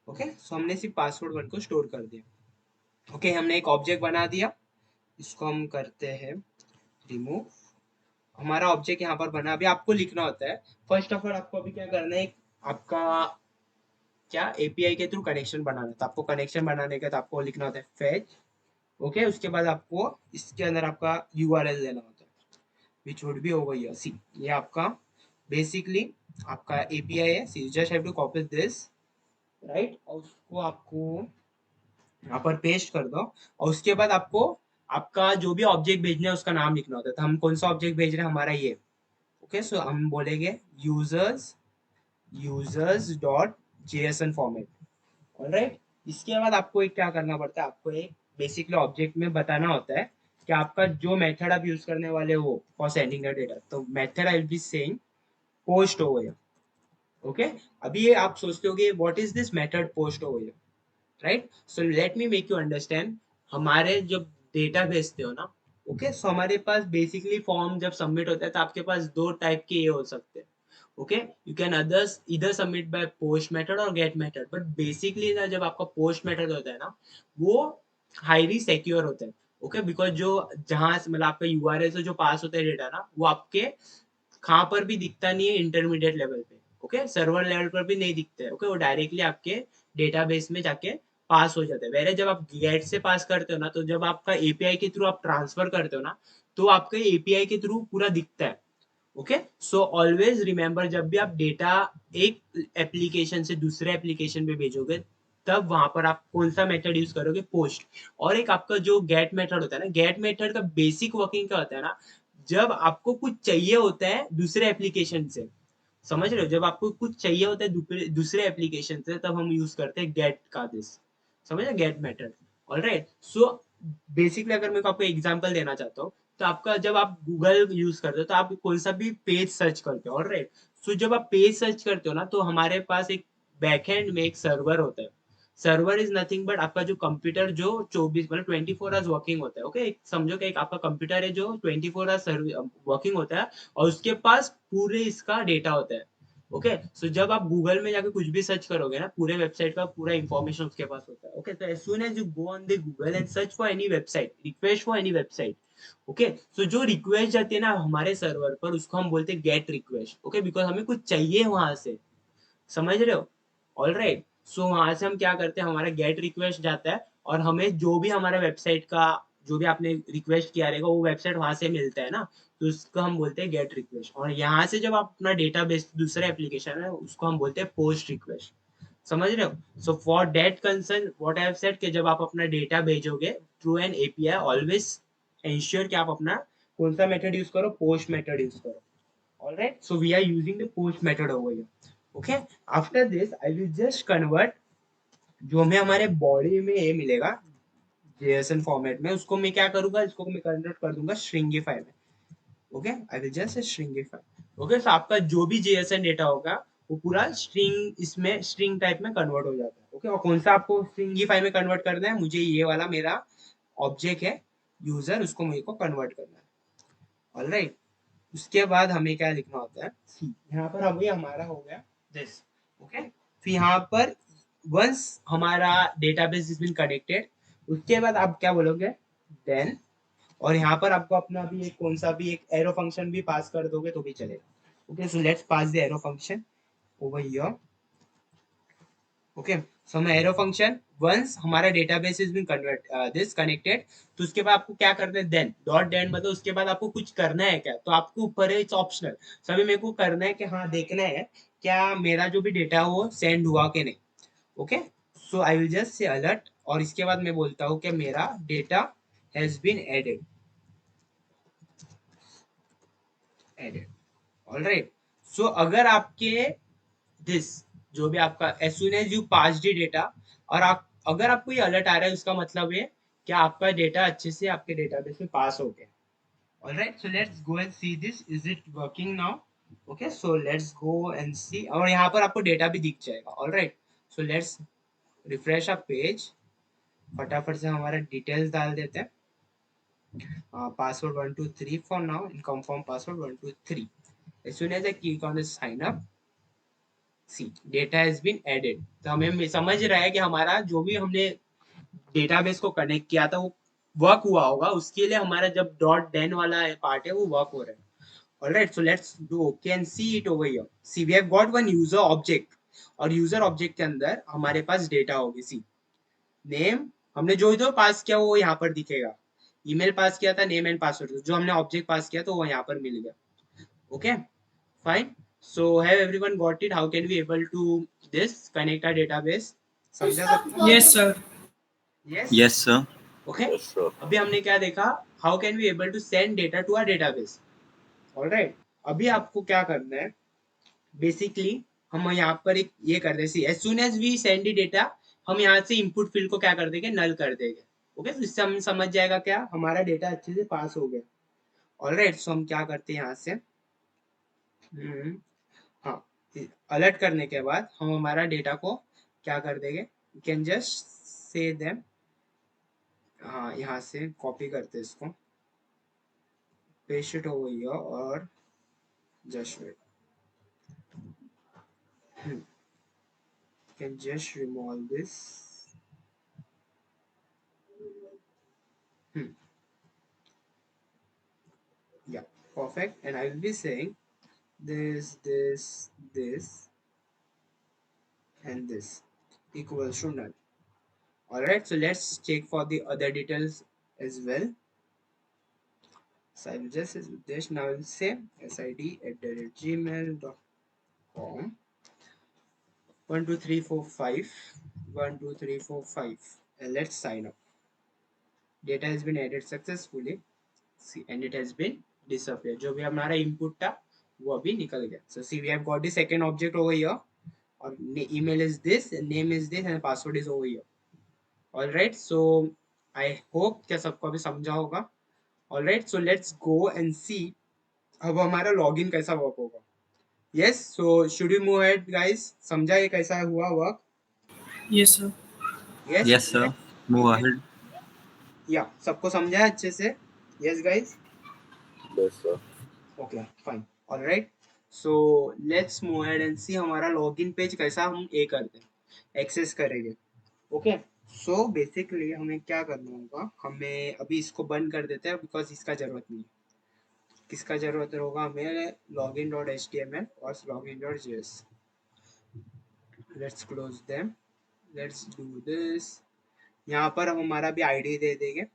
ओके, सो हमने सिर्फ पासवर्ड 1 को स्टोर कर दिया। ओके, हमने एक ऑब्जेक्ट बना दिया, इसको हम करते हैं रिमूव। हमारा ऑब्जेक्ट यहाँ पर बना, अभी आपको लिखना होता है, फर्स्ट ऑफ ऑल आपको अभी क्या करना है, आपका क्या एपीआई के थ्रू कनेक्शन बनाना था, आपको कनेक्शन बनाने का, तो आपको लिखना होता है फेच। ओके, उसके बाद आपको इसके अंदर आपका यूआरएल देना होता है, which would be over here. See, ये आपका बेसिकली आपका एपीआई है, so you just have to copy this, right, और उसको आपको यहाँ पर पेस्ट कर दो, और उसके बाद आपको आपका जो भी ऑब्जेक्ट भेजना है उसका नाम लिखना होता है, तो हम कौन सा ऑब्जेक्ट भेज रहे हैं, हमारा ये। ओके, सो हम बोलेंगे users dot JSON format. Alright, इसके बाद आपको एक क्या करना पड़ता है, आपको एक बेसिकली ऑब्जेक्ट में बताना होता है कि आपका जो मेथड आप यूज करने वाले हो फॉर सेंडिंग द डेटा, तो method I will be saying post over. Okay, अभी ये आप सोचते होगे what is this method post over, right? So let me make you understand. हमारे जब डेटा भेजते हो ना, ओके, सो हमारे पास बेसिकली फॉर्म जब सबमिट होता है तो आपके पास दो टाइप के ये हो सकते हैं। ओके, यू कैन अदर्स इधर सबमिट बाय पोस्ट मेथड और गेट मेथड, बट बेसिकली ना जब आपका पोस्ट मेथड होता है ना, वो हाईली सिक्योर होता है। ओके, बिकॉज जो जहां से मतलब आपका यूआरएल से जो पास होता है डेटा ना, वो आपके कहाँ पर भी दिखता नहीं है इंटरमीडिएट लेवल पे। ओके, सर्वर लेवल पर भी नहीं दिखता है। ओके, वो डायरेक्टली आपके डेटाबेस में जाके पास हो जाता है। वेरे जब आप गेट से पास करते हो ना, तो जब आपका एपीआई के थ्रू आप ट्रांसफर करते हो ना, तो आपके एपीआई के थ्रू पूरा दिखता है। ओके, सो ऑलवेज रिमेंबर, जब भी आप डेटा एक एप्लीकेशन से दूसरे एप्लीकेशन पे भेजोगे, तब वहां पर आप कौन सा मेथड यूज करोगे? पोस्ट। और एक आपका जो गेट मेथड होता है ना, गेट मेथड का बेसिक वर्किंग क्या होता है ना, जब आपको कुछ चाहिए होता है दूसरे एप्लीकेशन से, समझ रहे हो, जब आपको कुछ चाहिए होता है दूसरे एप्लीकेशन से, तब हम यूज करते हैं गेट का दिस, समझ रहे, get method. Alright, so basically अगर मैं आपको एग्जांपल देना चाहता हूँ, तो आपका जब आप गूगल यूज करते हो तो आप कौन सा भी पेज सर्च करते हो, ऑलराइट। सो जब आप पेज सर्च करते हो ना, तो हमारे पास एक बैकएंड में एक सर्वर होता है। सर्वर इज नथिंग बट आपका जो कंप्यूटर जो 24 मतलब 24 आवर्स वर्किंग होता है। ओके, समझो कि एक आपका कंप्यूटर है जो 24 आवर्स वर्किंग होता है, और उसके पास पूरे इसका डेटा होता है। ओके, सो जब आप गूगल में जाके कुछ भी सर्च करोगे ना, पूरे वेबसाइट का पूरा इंफॉर्मेशन उसके पास होता है। ओके, तो as soon as you go on the Google and search for any website, request for any website, okay, so जो रिक्वेस्ट जाती है ना हमारे सर्वर पर, उसको हम बोलते हैं गेट रिक्वेस्ट। ओके, बिकॉज हमें कुछ चाहिए वहां से, समझ रहे हो? ऑल राइट, सो वहां से हम क्या करते हैं, हमारा गेट रिक्वेस्ट जाता है, और हमें जो भी हमारा वेबसाइट का जो भी आपने रिक्वेस्ट किया रहेगा, वो वेबसाइट वहां से मिलता है ना, तो उसको हम बोलते हैं गेट रिक्वेस्ट। और यहाँ से जब आप अपना डेटाबेस दूसरे एप्लीकेशन है, उसको हम बोलते हैं पोस्ट रिक्वेस्ट। समझ रहे हो? So for that concern what I have said, कि जब आप अपना डेटा भेजोगे through an API, always ensure कि आप अपना कौन सा मेथड यूज करो, पोस्ट मेथड यूज करो। Alright, so we are using the post method over here. Okay, after this I will just convert जो हमें हमारे बॉडी में ये मिलेगा जेएसएन फॉर्मेट में, उसको मैं क्या करूंगा, इसको मैं कन्वर्ट कर दूंगा स्ट्रिंगिफाई में। Okay, I will just stringify. Okay, so आपका जो भी जेएसएन डेटा होगा वो पूरा स्ट्रिंग, इसमें स्ट्रिंग टाइप में कन्वर्ट हो जाता है। ओके, और कौन सा आपको स्ट्रिंगिफाई में कन्वर्ट करना है, मुझे ये वाला मेरा ऑब्जेक्ट है यूजर, उसको मुझे को कन्वर्ट करना है। ऑलराइट, उसके बाद हमें क्या लिखना होता है, सी यहाँ पर अभी हमारा हो गया दिस। ओके, फिर यहाँ पर वंस हमारा डेटाबेस इज बीन कनेक्टेड, उसके बाद आप क्या बोलोगे, देन, और यहाँ पर आपको अपना भी एक कौन सा भी एक एरो फंक्शन भी पास कर दोगे तो भी चलेगा। Okay, so let's pass the arrow function over here. Okay, so हम एरो फंक्शन वंस हमारा database is been convert this connected, तो उसके बाद आपको क्या करना है, देन डॉट देन, मतलब उसके बाद आपको कुछ करना है क्या, तो आपको ऊपर है इट्स ऑप्शनल। सभी मेरे को करना है कि हाँ देखना है क्या मेरा जो भी डेटा है वो सेंड हुआ कि नहीं। Okay, so I will just say alert, और इसके बाद मैं बोलता हूँ कि मेरा data has been added, added. Alright, so अगर आपके दिस जो भी आपका as soon as you pass the data, और आप अगर आपको ये अलर्ट आ रहा है, उसका मतलब है कि आपका डेटा अच्छे से आपके डेटाबेस में पास हो गया। Alright, so let's go and see this, is it working now? Okay, so let's go and see, और यहाँ पर आपको डेटा भी दिख जाएगा। Alright, so let's refresh a page, फटाफट से हमारा डिटेल्स डाल देते हैं। Password 123 for now, in confirm password 123। as soon as I click on the sign up, see data has been added, तो हमें समझ रहा है कि हमारा जो भी हमने डेटाबेस को कनेक्ट किया था वो वर्क हुआ होगा, उसके लिए हमारा जब डॉट देन वाला पार्ट है वो वर्क हो रहा है। Alright, so let's do okay and see it over here. See we have got one user object, और यूजर ऑब्जेक्ट के अंदर हमारे पास डेटा होगी। सी नेम, हमने जो जो पास किया वो यहाँ पर दिखेगा। ईमेल पास किया था, नेम एंड पासवर्ड, जो हमने ऑब्जेक्ट पास किया तो वो यहाँ पर मिल गया। Okay, fine. So have everyone got it? How can we able to this connect our database? समझा सबको? Yes, sir. Yes. Yes, sir. Okay. अभी हमने क्या देखा? How can we able to send data to our database? All right. अभी आपको क्या करना है? Basically हम यहाँ पर एक ये कर दें, as soon as we send the data, हम यहाँ से input field को क्या कर देंगे, null कर देंगे। ओके, तो इससे हम समझ जाएगा क्या हमारा डेटा अच्छे से पास हो गया। ऑलराइट, सो हम क्या करते हैं यहाँ से, हाँ, अलर्ट करने के बाद हम हमारा डेटा को क्या कर देंगे, कैन जस्ट से देम, हाँ यहाँ से कॉपी करते हैं इसको, पेस्ट इट ओवर हियर और just wait, can just remove this, yeah, perfect, and I will be saying this and this equals to null. Alright, so let's check for the other details as well. So I will just this now I will say sid@gmail.com 12345 12345 and let's sign up. Data has been added successfully. See, and it has been disappeared. जो भी हमारा input था वो अभी निकल गया. So see, we have got the second object over here. Or email is this, name is this, and password is over here. All right. So I hope क्या सबको अभी समझा होगा. All right. So let's go and see अब हमारा login कैसा work होगा. Yes. So should we move ahead, guys? समझा ये कैसा हुआ work? Yes, sir. Yes. Yes, sir. Let's Move begin. ahead. Yeah. सबको समझा है अच्छे से? Yes, guys. Yes, sir. Okay. Fine. All right. So let's move ahead and see हमारा login page कैसा हम ये करते हैं, एक्सेस करेंगे. ओके, सो बेसिकली हमें क्या करना होगा, हमें अभी इसको बंद कर देते हैं बिकॉज इसका जरूरत नहीं है. किसका जरूरत होगा हमें, login dot H T M L और login dot G S. Let's close them, let's do this. यहाँ पर हम हमारा भी आईडी दे देंगे,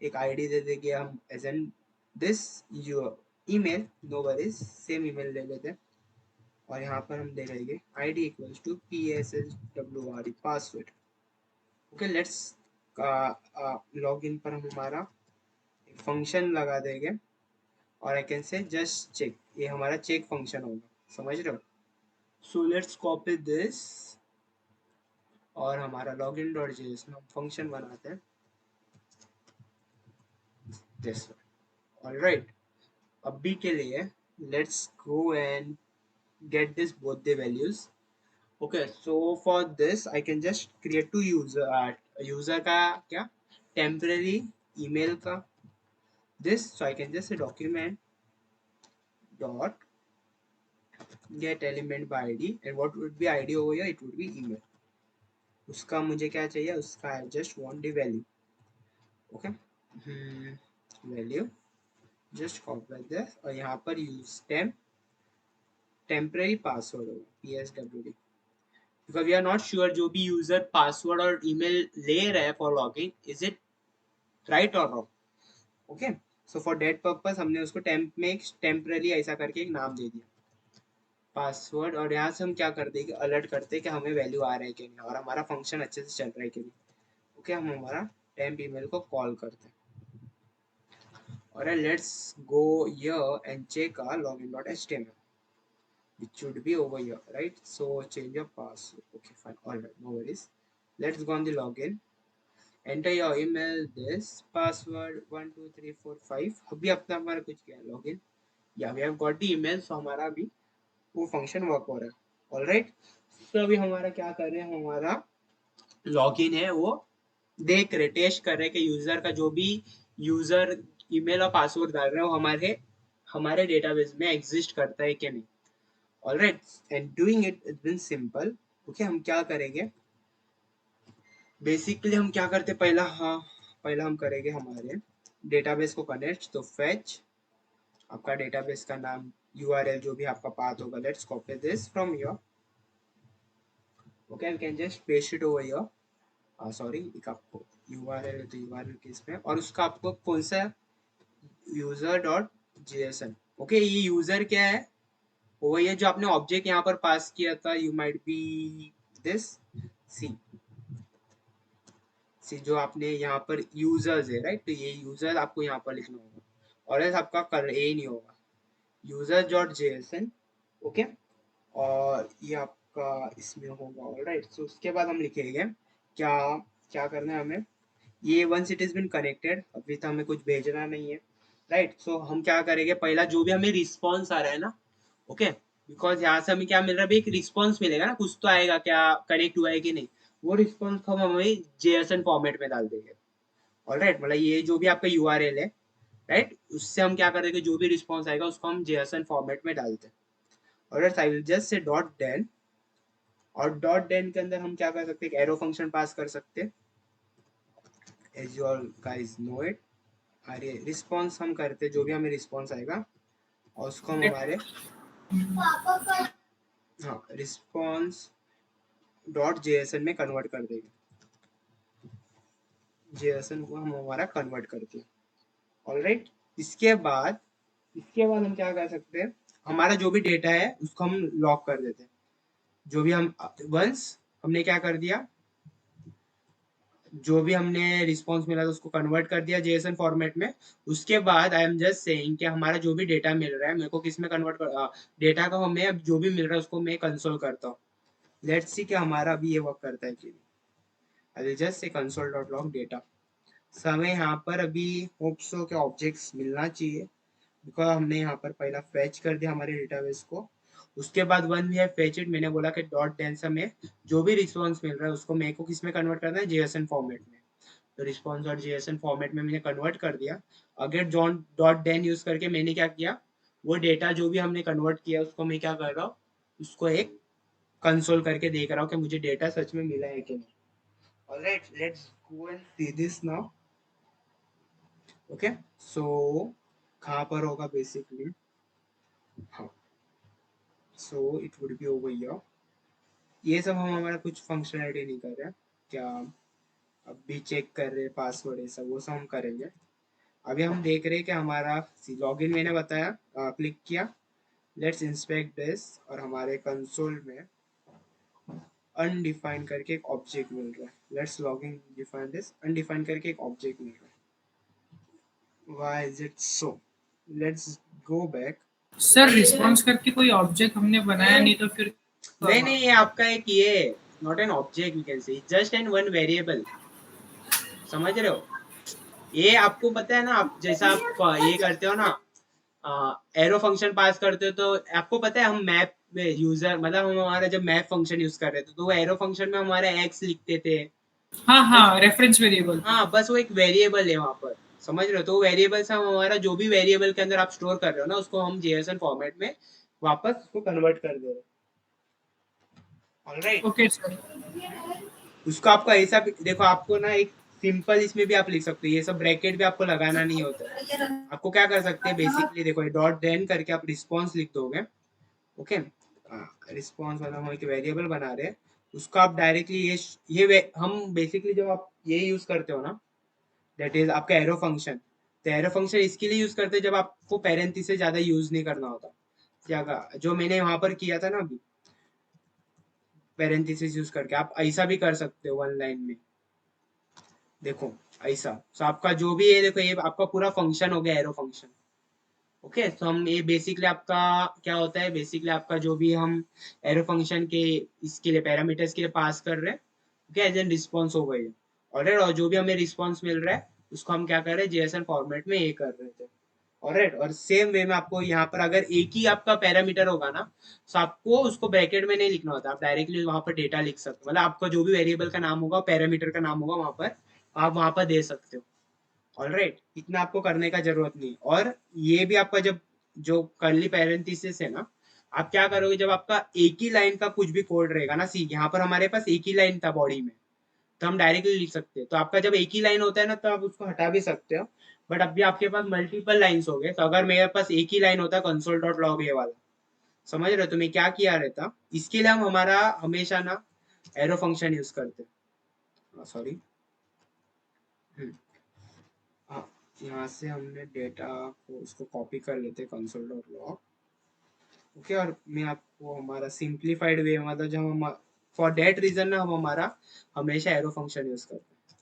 एक आईडी दे देंगे हम as an this your email, no worries, same email ले लेते हैं. और यहाँ पर हम दे देंगे ID equals to P S S W R E password. Okay, let's login पर हम हमारा फंक्शन लगा देंगे और I can say just check, ये हमारा चेक फंक्शन होगा, समझ रहे हो. सो लेट्स कॉपी दिस और हमारा लॉगिन डॉट जेएस में हम फंक्शन बनाते हैं दिस. ऑलराइट, अभी के लिए let's go and get this both the values. Okay, so for this I can just create two user, user का क्या, टेम्पररी ईमेल का this, so I can just say document dot get element by id, and what would be id over here, it would be email. उसका मुझे क्या चाहिए, उसका I just want the value. Okay, value just copy this और यहाँ पर use temporary password होगा pswd, because we are not sure जो भी user password और email ले रहा है for login, is it right or wrong. Okay, so for that purpose हमने उसको temp में temporarily ऐसा करके एक नाम दे दिया पासवर्ड, और यहाँ से हम क्या करते हैं कि अलर्ट करते हैं कि हमें वैल्यू आ रहा है कि नहीं और हमारा फंक्शन अच्छे से चल रहा है कि नहीं. ओके, हम हमारा टेम्प ईमेल को कॉल करते हैं और let's go here and check our login.html which should be over here, right? So change your password. Okay, fine. All right, no worries. Let's go on the login. Enter your email, this password 12345. अभी अपना हमारा कुछ क्या login, yeah, we have got the email, so हमारा अभी वो function work हो रहा है. ऑलराइट, तो अभी हमारा क्या कर रहे हैं, हमारा लॉगिन है वो देख रहे, टेस्ट कर रहे कि यूजर का जो भी यूजर ईमेल और पासवर्ड डाल रहे हो हमारे हमारे डेटाबेस में एग्जिस्ट करता है कि नहीं. Alright, and doing it is been simple. Okay, हम क्या करेंगे, बेसिकली हम क्या करते पहला, हाँ पहला हम करेंगे हमारे डेटाबेस को कनेक्ट. तो फेच आपका डेटाबेस का नाम, यूआरएल जो भी आपका पाथ होगा, let's copy this from your. Okay, we can just paste it over your, sorry एक आपको यूआरएल तो यूआरएल किस में, और उसका आपको कौन सा यूजर डॉट जेएसएन. ओके, ये यूजर क्या है, वो ये जो आपने ऑब्जेक्ट यहाँ पर पास किया था, यू माइट बी दिस सी सी जो आपने यहाँ पर यूजर्स है, राइट. तो ये यूजर आपको यहाँ पर लिखना होगा और ऐसा आपका कर ए नहीं होगा, यूजर डॉट जेएसएन. ओके, और ये आपका इसमें होगा. ऑलराइट, सो उसके बाद हम लिखेंगे क्या क्या करना है हमें, ये once it is been connected, अभी तो हमें कुछ भेजना नहीं है, राइट। सो हम क्या करेंगे, पहला जो भी हमें रिस्पॉन्स आ रहा है ना, ओके, बिकॉज यहाँ से हमें क्या मिल रहा है, अभी एक रिस्पॉन्स मिलेगा ना, कुछ तो आएगा, क्या कनेक्ट हुआ है कि नहीं, वो रिस्पॉन्स हम हमें जेएसएन फॉर्मेट में डाल देंगे। ऑलराइट, मतलब ये जो भी आपका यूआरएल है, राइट, उससे हम क्या कर देंगे, जो भी रिस्पॉन्स आएगा उसको हम जेएसएन फॉर्मेट में डालते हैं। Alright, I will just say dot then, और डॉट देन के अंदर हम क्या कर सकते हैं, एरो फंक्शन पास कर सकते हैं, as you all guys know it. अरे रिस्पॉन्स हम करते, जो भी हमें रिस्पॉन्स आएगा और उसको हम हमारे, हाँ, रिस्पॉन्स डॉट जेएसएन में कन्वर्ट कर देंगे, जेएसएन को हम हमारा कन्वर्ट करते हैं। ऑलराइट, इसके बाद हम क्या कर सकते हैं, हमारा जो भी डेटा है उसको हम लॉक कर देते हैं, जो भी हम वंस हमने क्या कर दिया, जो भी हमने रिस्पॉन्स मिला था उसको कन्वर्ट कर दिया जेएसएन फॉर्मेट में। उसके बाद आई एम जस्ट सेइंग कि हमारा जो भी डेटा मिल रहा है मेरे को किस में कन्वर्ट कर, डेटा का हमें अब जो भी मिल रहा है उसको मैं कंसोल करता हूँ। लेट्स सी कि हमारा अभी ये वर्क करता है कि नहीं। आई विल जस्ट से कंसोल डॉट लॉग डेटा। हमें यहाँ पर अभी होप्सो के ऑब्जेक्ट्स मिलना चाहिए, बिकॉज हमने यहाँ पर पहला फेच कर दिया हमारे डेटाबेस को। उसके बाद when we have fetch it, मैंने बोला कि डॉट डेंस में जो भी रिस्पॉन्स मिल रहा है उसको मेरे को किस में कन्वर्ट करना है, जेएसएन फॉर्मेट में। तो रिस्पॉन्स और जेएसएन फॉर्मेट में मैंने कन्वर्ट कर दिया। अगर जॉन डॉट डेन यूज करके मैंने क्या किया, वो डेटा जो भी हमने कन्वर्ट किया उसको मैं क्या कर रहा हूँ, उसको एक कंसोल करके देख रहा हूँ कि मुझे डेटा सच में मिला है कि नहीं। Alright, let's go and see this now. Okay, so कहाँ पर होगा बेसिकली, हाँ, so it would be over here. ये सब हम हमारा कुछ फंक्शनैलिटी नहीं कर रहे, क्या अभी चेक कर रहे पासवर्ड है सब, वो सब हम करेंगे। अभी हम देख रहे हैं कि हमारा लॉगिन मैंने बताया, क्लिक किया, लेट्स इंस्पेक्ट दिस, और हमारे कंसोल में अनडिफाइंड करके एक ऑब्जेक्ट मिल रहा है। Let's login define this, undefined करके एक ऑब्जेक्ट मिल रहा है। Why is it so, let's go back. Sir response करके कोई ऑब्जेक्ट हमने बनाया नहीं तो फिर नहीं नहीं, ये आपका एक ये not an object, we can say just an one variable, समझ रहे हो। ये आपको पता है ना, आप जैसा आप ये करते हो ना, एरो फंक्शन पास करते हो, तो आपको पता है हम मैप में यूजर, मतलब हम हमारा जब मैप फंक्शन यूज कर रहे थे तो वो एरो फंक्शन में हमारा एक्स लिखते थे, हाँ बस। हाँ रेफरेंस वेरिएबल। हाँ, बस वो एक वेरिएबल है वहां पर, समझ रहे हो। तो वेरिएबल से हम हमारा जो भी वेरिएबल के अंदर आप स्टोर कर रहे हो ना उसको हम जेएसएन फॉर्मेट में वापस उसको कन्वर्ट कर दे रहे हैं। Alright, okay sir. उसको आपको ऐसा देखो, आपको ना एक सिंपल इसमें भी आप लिख सकते हो, ये सब ब्रैकेट भी आपको लगाना नहीं होता है। आपको क्या कर सकते हैं बेसिकली, देखो डॉट देन करके आप रिस्पॉन्स लिख दोगे, ओके। रिस्पॉन्स वाला हम एक वेरिएबल बना रहे हैं, उसको आप डायरेक्टली हम बेसिकली जब आप ये यूज करते हो ना, दैट इज आपका एरो फंक्शन। तो एरो फंक्शन इसके लिए यूज करते हैं जब आपको पैरेंथेसिस से ज्यादा यूज नहीं करना होता, क्या जो मैंने वहां पर किया था ना अभी, पैरेंथेसिस यूज करके आप ऐसा भी कर सकते हो वन लाइन में। देखो ऐसा, तो आपका जो भी है, देखो ये आपका पूरा फंक्शन हो गया एरो फंक्शन। ओके, तो हम ये बेसिकली आपका क्या होता है, बेसिकली आपका जो भी हम एरो फंक्शन के इसके लिए पैरामीटर्स के लिए पास कर रहे हैं, ओके, एज एन रिस्पॉन्स हो गई है। और जो भी हमें रिस्पॉन्स मिल रहा है उसको हम क्या कर रहे हैं, जेएसएन फॉर्मेट में ये कर रहे थे। ऑलराइट, और सेम वे में आपको यहाँ पर अगर एक ही आपका पैरामीटर होगा ना, तो आपको उसको ब्रैकेट में नहीं लिखना होता, आप डायरेक्टली वहां पर डेटा लिख सकते हो, मतलब आपका जो भी वेरिएबल का नाम होगा, पैरामीटर का नाम होगा, वहां पर आप वहां पर दे सकते हो। ऑलराइट, इतना आपको करने का जरूरत नहीं। और ये भी आपका जब जो कर्ली पैरेंथेसिस है ना, आप क्या करोगे, जब आपका एक ही लाइन का कुछ भी कोड रहेगा ना, सी यहाँ पर हमारे पास एक ही लाइन था बॉडी में, तो हम डायरेक्टली लिख सकते हैं। तो आपका जब एक ही लाइन होता है ना, तो आप उसको हटा भी सकते हो। बट अभी आपके पास मल्टीपल लाइन्स हो गए, तो अगर मेरे पास एक ही लाइन होता कंसोल डॉट लॉग ये वाला, समझ रहे हो, तो मैं क्या किया रहता, इसके लिए हम हमारा हमेशा ना एरो फंक्शन यूज करते हैं। सॉरी, हाँ, यहाँ से हमने डेटा को उसको कॉपी कर लेते कंसोल डॉट लॉग, ओके। और मैं आपको हमारा सिंप्लीफाइड वे, मतलब जब हम फॉर डेट रीजन ना हम हमारा हमेशा एरो फंक्शन यूज करते हैं,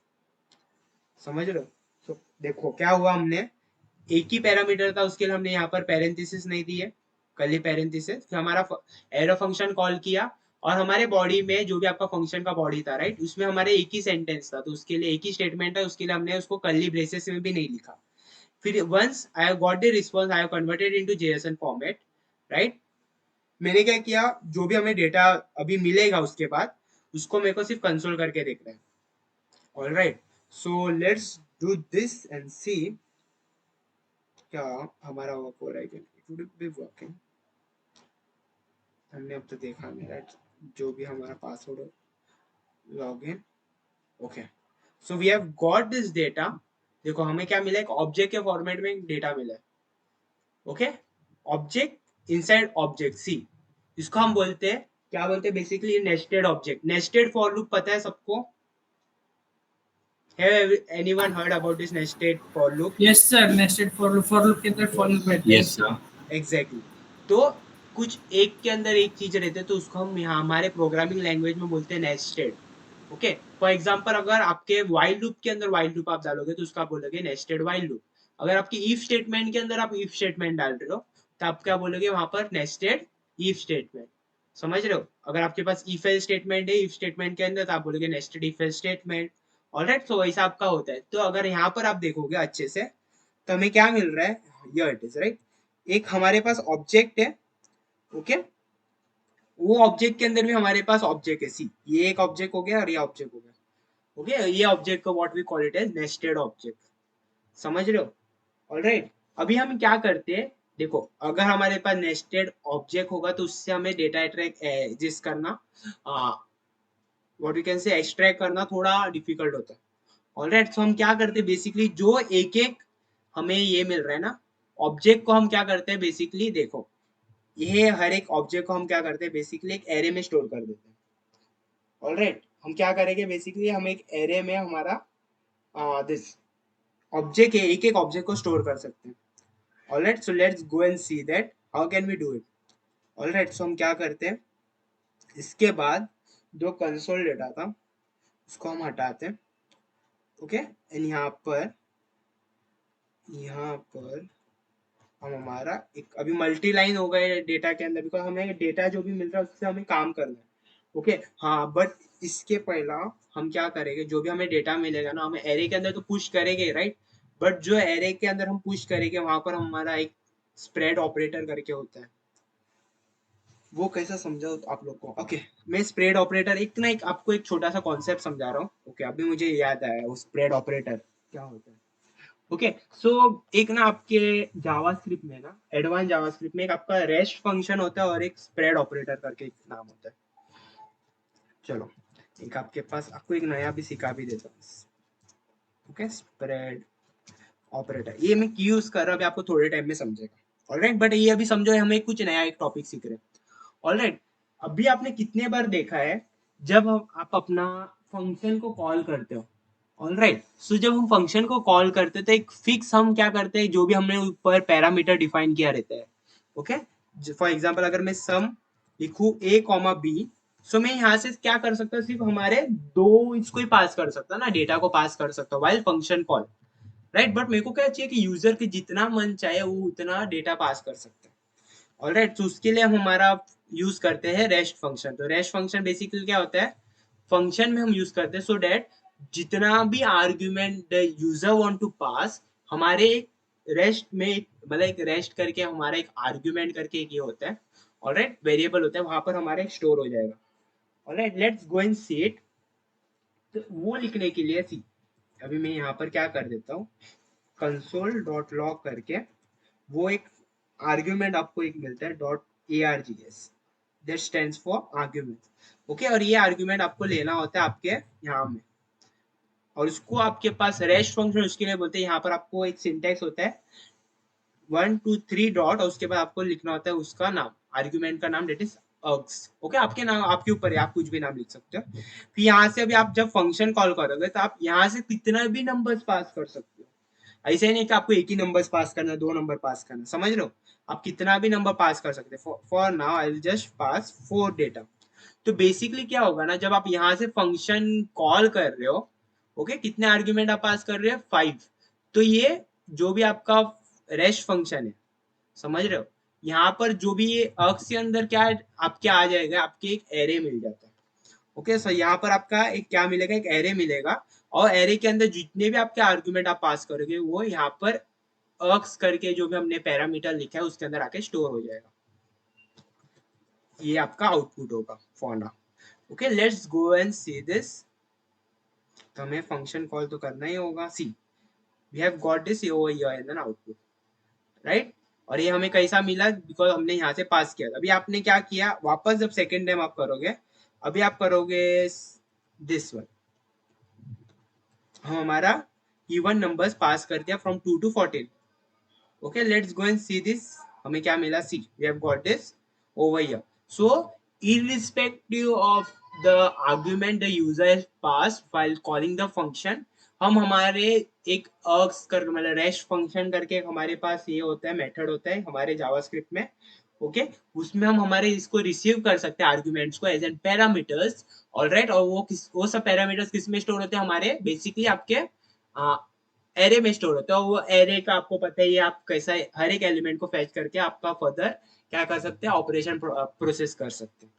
समझ रहे हो। तो देखो क्या हुआ, हमने एक ही पैरामीटर था उसके लिए हमने यहाँ पर पैरेंथेसिस नहीं दी है, कर्ली पैरेंथेसिस, फिर हमारा एरो फंक्शन कॉल किया, और हमारे बॉडी में जो भी आपका फंक्शन का बॉडी था, राइट, उसमें हमारे एक ही सेंटेंस था, तो उसके लिए एक ही स्टेटमेंट है, उसके लिए हमने उसको कर्ली ब्रेसेस में भी नहीं लिखा। फिर once I have got the response, I have converted into JSON format, right. मैंने क्या किया, जो भी हमें डेटा अभी मिलेगा उसके बाद, उसको मेरे को सिर्फ कंसोल करके देखना है। All right, so let's do this and see क्या हमारा वर्क हो रहा है कि इट वुड बी वर्किंग। हमने अब तो देखा नहीं, राइट, जो भी हमारा password log in. Okay, so we have got this data. देखो हमें क्या मिला, एक ऑब्जेक्ट के फॉर्मेट में डेटा मिला है। ओके, ऑब्जेक्ट इनसाइड ऑब्जेक्ट, सी इसको हम बोलते हैं, क्या बोलते हैं basically, nested object. Nested for loop पता है सबको? Have anyone heard about this nested for loop? Yes sir, nested for loop के अंदर फॉर लूप रहते हैं। Yes sir. एग्जैक्टली। तो कुछ एक के अंदर एक चीज रहते हैं, तो उसको हम यहाँ हमारे प्रोग्रामिंग लैंग्वेज में बोलते हैं नेस्टेड। ओके, फॉर एग्जांपल अगर आपके वाइल लूप के अंदर वाइल लूप आप डालोगे तो उसको आप बोलोगे नेस्टेड वाइल लूप। अगर आपकी इफ स्टेटमेंट के अंदर आप इफ स्टेटमेंट डाल रहे हो तो आप क्या बोलोगे वहां पर, नेस्टेड इफ स्टेटमेंट। समझ रहे हो? अगर आपके पास इफ एल्स स्टेटमेंट है इफ स्टेटमेंट के अंदर, तो आप बोलोगे nested if else statement. Alright, तो वैसा आपका होता है। तो अगर यहाँ पर आप देखोगे अच्छे से, तो हमें क्या मिल रहा है, हियर इट इज, राइट। एक हमारे पास ऑब्जेक्ट है। ओके, वो ऑब्जेक्ट के अंदर भी हमारे पास ऑब्जेक्ट है, सी ये एक ऑब्जेक्ट हो गया और ये ऑब्जेक्ट हो गया। ओके, ये ऑब्जेक्ट को what we call it as nested object. समझ रहे हो? ऑलराइट, अभी हम क्या करते हैं, देखो अगर हमारे पास नेस्टेड ऑब्जेक्ट होगा तो उससे हमें डेटा जिस करना, what we can say extract करना थोड़ा डिफिकल्ट होता है। ऑलराइट, सो हम क्या करते हैं बेसिकली, जो एक एक हमें ये मिल रहा है ना ऑब्जेक्ट को, हम क्या करते हैं बेसिकली, देखो ये हर एक ऑब्जेक्ट को हम क्या करते हैं बेसिकली एक एरे में स्टोर कर देते हैं। ऑलराइट, हम क्या करेंगे बेसिकली, हम एक एरे में हमारा दिस ऑब्जेक्ट है, एक एक ऑब्जेक्ट को स्टोर कर सकते हैं। Alright, so let's go and see that how can we do it. Alright, so हम क्या करते हैं, इसके बाद जो कंसोल डेटा था उसको हम हटाते हैं। ओके, एंड यहाँ पर हम हमारा एक अभी मल्टी लाइन हो गए डेटा के अंदर, बिकॉज हमें डेटा जो भी मिल रहा है उससे हमें काम करना है। ओके, हाँ, बट इसके पहला हम क्या करेंगे, जो भी हमें डेटा मिलेगा ना, हमें एरे के अंदर तो पुश करेंगे, राइट। बट जो एरे के अंदर हम पुश करेंगे वहां पर हमारा एक स्प्रेड ऑपरेटर करके होता है। वो कैसा समझाओ आप लोग को? ओके, मैं स्प्रेड ऑपरेटर एक आपको एक छोटा सा कॉन्सेप्ट समझा रहा हूँ। ओके, अभी मुझे याद आया वो स्प्रेड ऑपरेटर क्या होता है। ओके, सो एक ना आपके जावास्क्रिप्ट में ना, एडवांस जावास्क्रिप्ट में एक आपका रेस्ट फंक्शन होता है और एक स्प्रेड ऑपरेटर करके एक नाम होता है। चलो, एक आपके पास आपको एक नया भी सिखा भी देता हूँ। ओके, स्प्रेड ऑपरेटर ये मैं क्यों यूज कर रहा हूँ अभी आपको थोड़े टाइम में समझेगा। ऑलराइट, बट ये अभी समझो हमें कुछ नया एक टॉपिक सीख रहे हैं। ऑलराइट, अभी आपने कितने बार देखा है जब आप अपना फंक्शन को कॉल करते हो। ऑलराइट, सो जब हम फंक्शन को कॉल करते हैं तो एक फिक्स हम क्या करते हैं, जो भी हमने ऊपर पैरामीटर डिफाइन किया रहता है। ओके, फॉर एग्जांपल अगर मैं सम लिखूं a कॉमा b, सो मैं यहाँ से क्या कर सकता हूँ, सिर्फ हमारे दो इसको ही पास कर सकता ना, डेटा को पास कर सकता हूँ while function call, right. But मेरे को क्या चाहिए कि यूजर के जितना मन चाहे वो उतना डेटा पास कर सकता है। ऑलराइट, तो उसके लिए हम हमारा यूज करते हैं रेस्ट फंक्शन। तो रेस्ट फंक्शन बेसिकली क्या होता है, फंक्शन में हम यूज करते हैं सो डेट जितना भी argument the user want to pass, हमारे रेस्ट में मतलब एक रेस्ट करके हमारा एक आर्ग्यूमेंट करके एक ये होता है, ऑलराइट, वेरिएबल होता है, वहां पर हमारे स्टोर हो जाएगा। Alright, let's go and see it. तो वो लिखने के लिए सी अभी मैं यहाँ पर क्या कर देता हूँ, कंसोल डॉट लॉग करके वो एक आर्ग्यूमेंट आपको एक मिलता है dot args, that stands for argument. Okay, और ये आर्ग्यूमेंट आपको लेना होता है आपके यहाँ में, और उसको आपके पास रेस्ट फंक्शन उसके लिए बोलते हैं। यहाँ पर आपको एक सिंटेक्स होता है 1 2 3 डॉट, और उसके बाद आपको लिखना होता है उसका नाम, आर्ग्यूमेंट का नाम, डेट इज अर्ग्स। ओके, आपके नाम आपके ऊपर है, आप कुछ भी नाम लिख सकते हो। फिर यहाँ से अभी आप जब फंक्शन कॉल करोगे तो आप यहाँ से कितना भी नंबर्स पास कर सकते हो। ऐसे नहीं कि आपको एक ही नंबर पास करना, दो नंबर पास करना, समझ रहे हो? आप कितना भी नंबर पास कर सकते हो। For now I will just pass 4 data. तो बेसिकली क्या होगा ना, जब आप यहाँ से फंक्शन कॉल कर रहे हो, ओके, कितने आर्ग्यूमेंट आप पास कर रहे हो, 5। तो ये जो भी आपका रेस्ट फंक्शन है, समझ रहे हो, यहाँ पर जो भी ये अक्स के अंदर क्या आपके आ जाएगा, आपके एक एरे मिल जाता है। ओके, सो यहाँ पर आपका एक क्या मिलेगा, एक एरे मिलेगा, और एरे के अंदर जितने भी आपके आर्गुमेंट आप पास करोगे वो यहाँ पर अक्स करके जो भी हमने पैरामीटर लिखा है उसके अंदर आके स्टोर हो जाएगा। ये आपका आउटपुट होगा for now. Okay, let's go and see this. तो हमें फंक्शन कॉल तो करना ही होगा। See, we have got this over here in an output, right. और ये हमें कैसा मिला, बिकॉज हमने यहाँ से पास किया। अभी आपने क्या किया, वापस जब सेकेंड टाइम आप करोगे, अभी आप करोगे दिस वन, हम हमारा इवन नंबर्स पास कर दिया from 2 to 14। Okay, let's go and see this. हमें क्या मिला, see we have got this over here. So, irrespective of the argument the user has passed while calling the function, हम हमारे एक अर्क्स कर मतलब रेस्ट फंक्शन करके हमारे पास ये होता है, मेथड होता है हमारे जावास्क्रिप्ट में। ओके, उसमें हम हमारे इसको रिसीव कर सकते हैं आर्गुमेंट्स को एज एन पैरामीटर्स। ऑलराइट, और वो सब पैरामीटर्स किस में स्टोर होते हैं, हमारे बेसिकली आपके एरे में स्टोर होता है। वो एरे का आपको पता है, ये आप कैसा हर एक एलिमेंट को फैच करके आपका फर्दर क्या कर सकते हैं, ऑपरेशन प्रोसेस कर सकते हैं।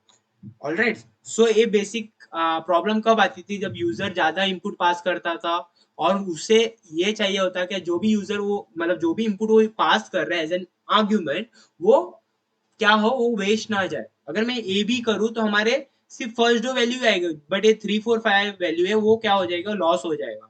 ऑलराइट, सो ये बेसिक प्रॉब्लम कब आती थी, जब यूजर ज्यादा इनपुट पास करता था और उसे ये चाहिए होता कि जो भी यूजर वो मतलब जो भी इनपुट वो पास कर रहा है एज एन आर्ग्यूमेंट, वो क्या हो, वो वेस्ट ना जाए। अगर मैं ए बी करूँ तो हमारे सिर्फ फर्स्ट जो वैल्यू आएगी, बट ये 3 4 5 वैल्यू है वो क्या हो जाएगा, लॉस हो जाएगा।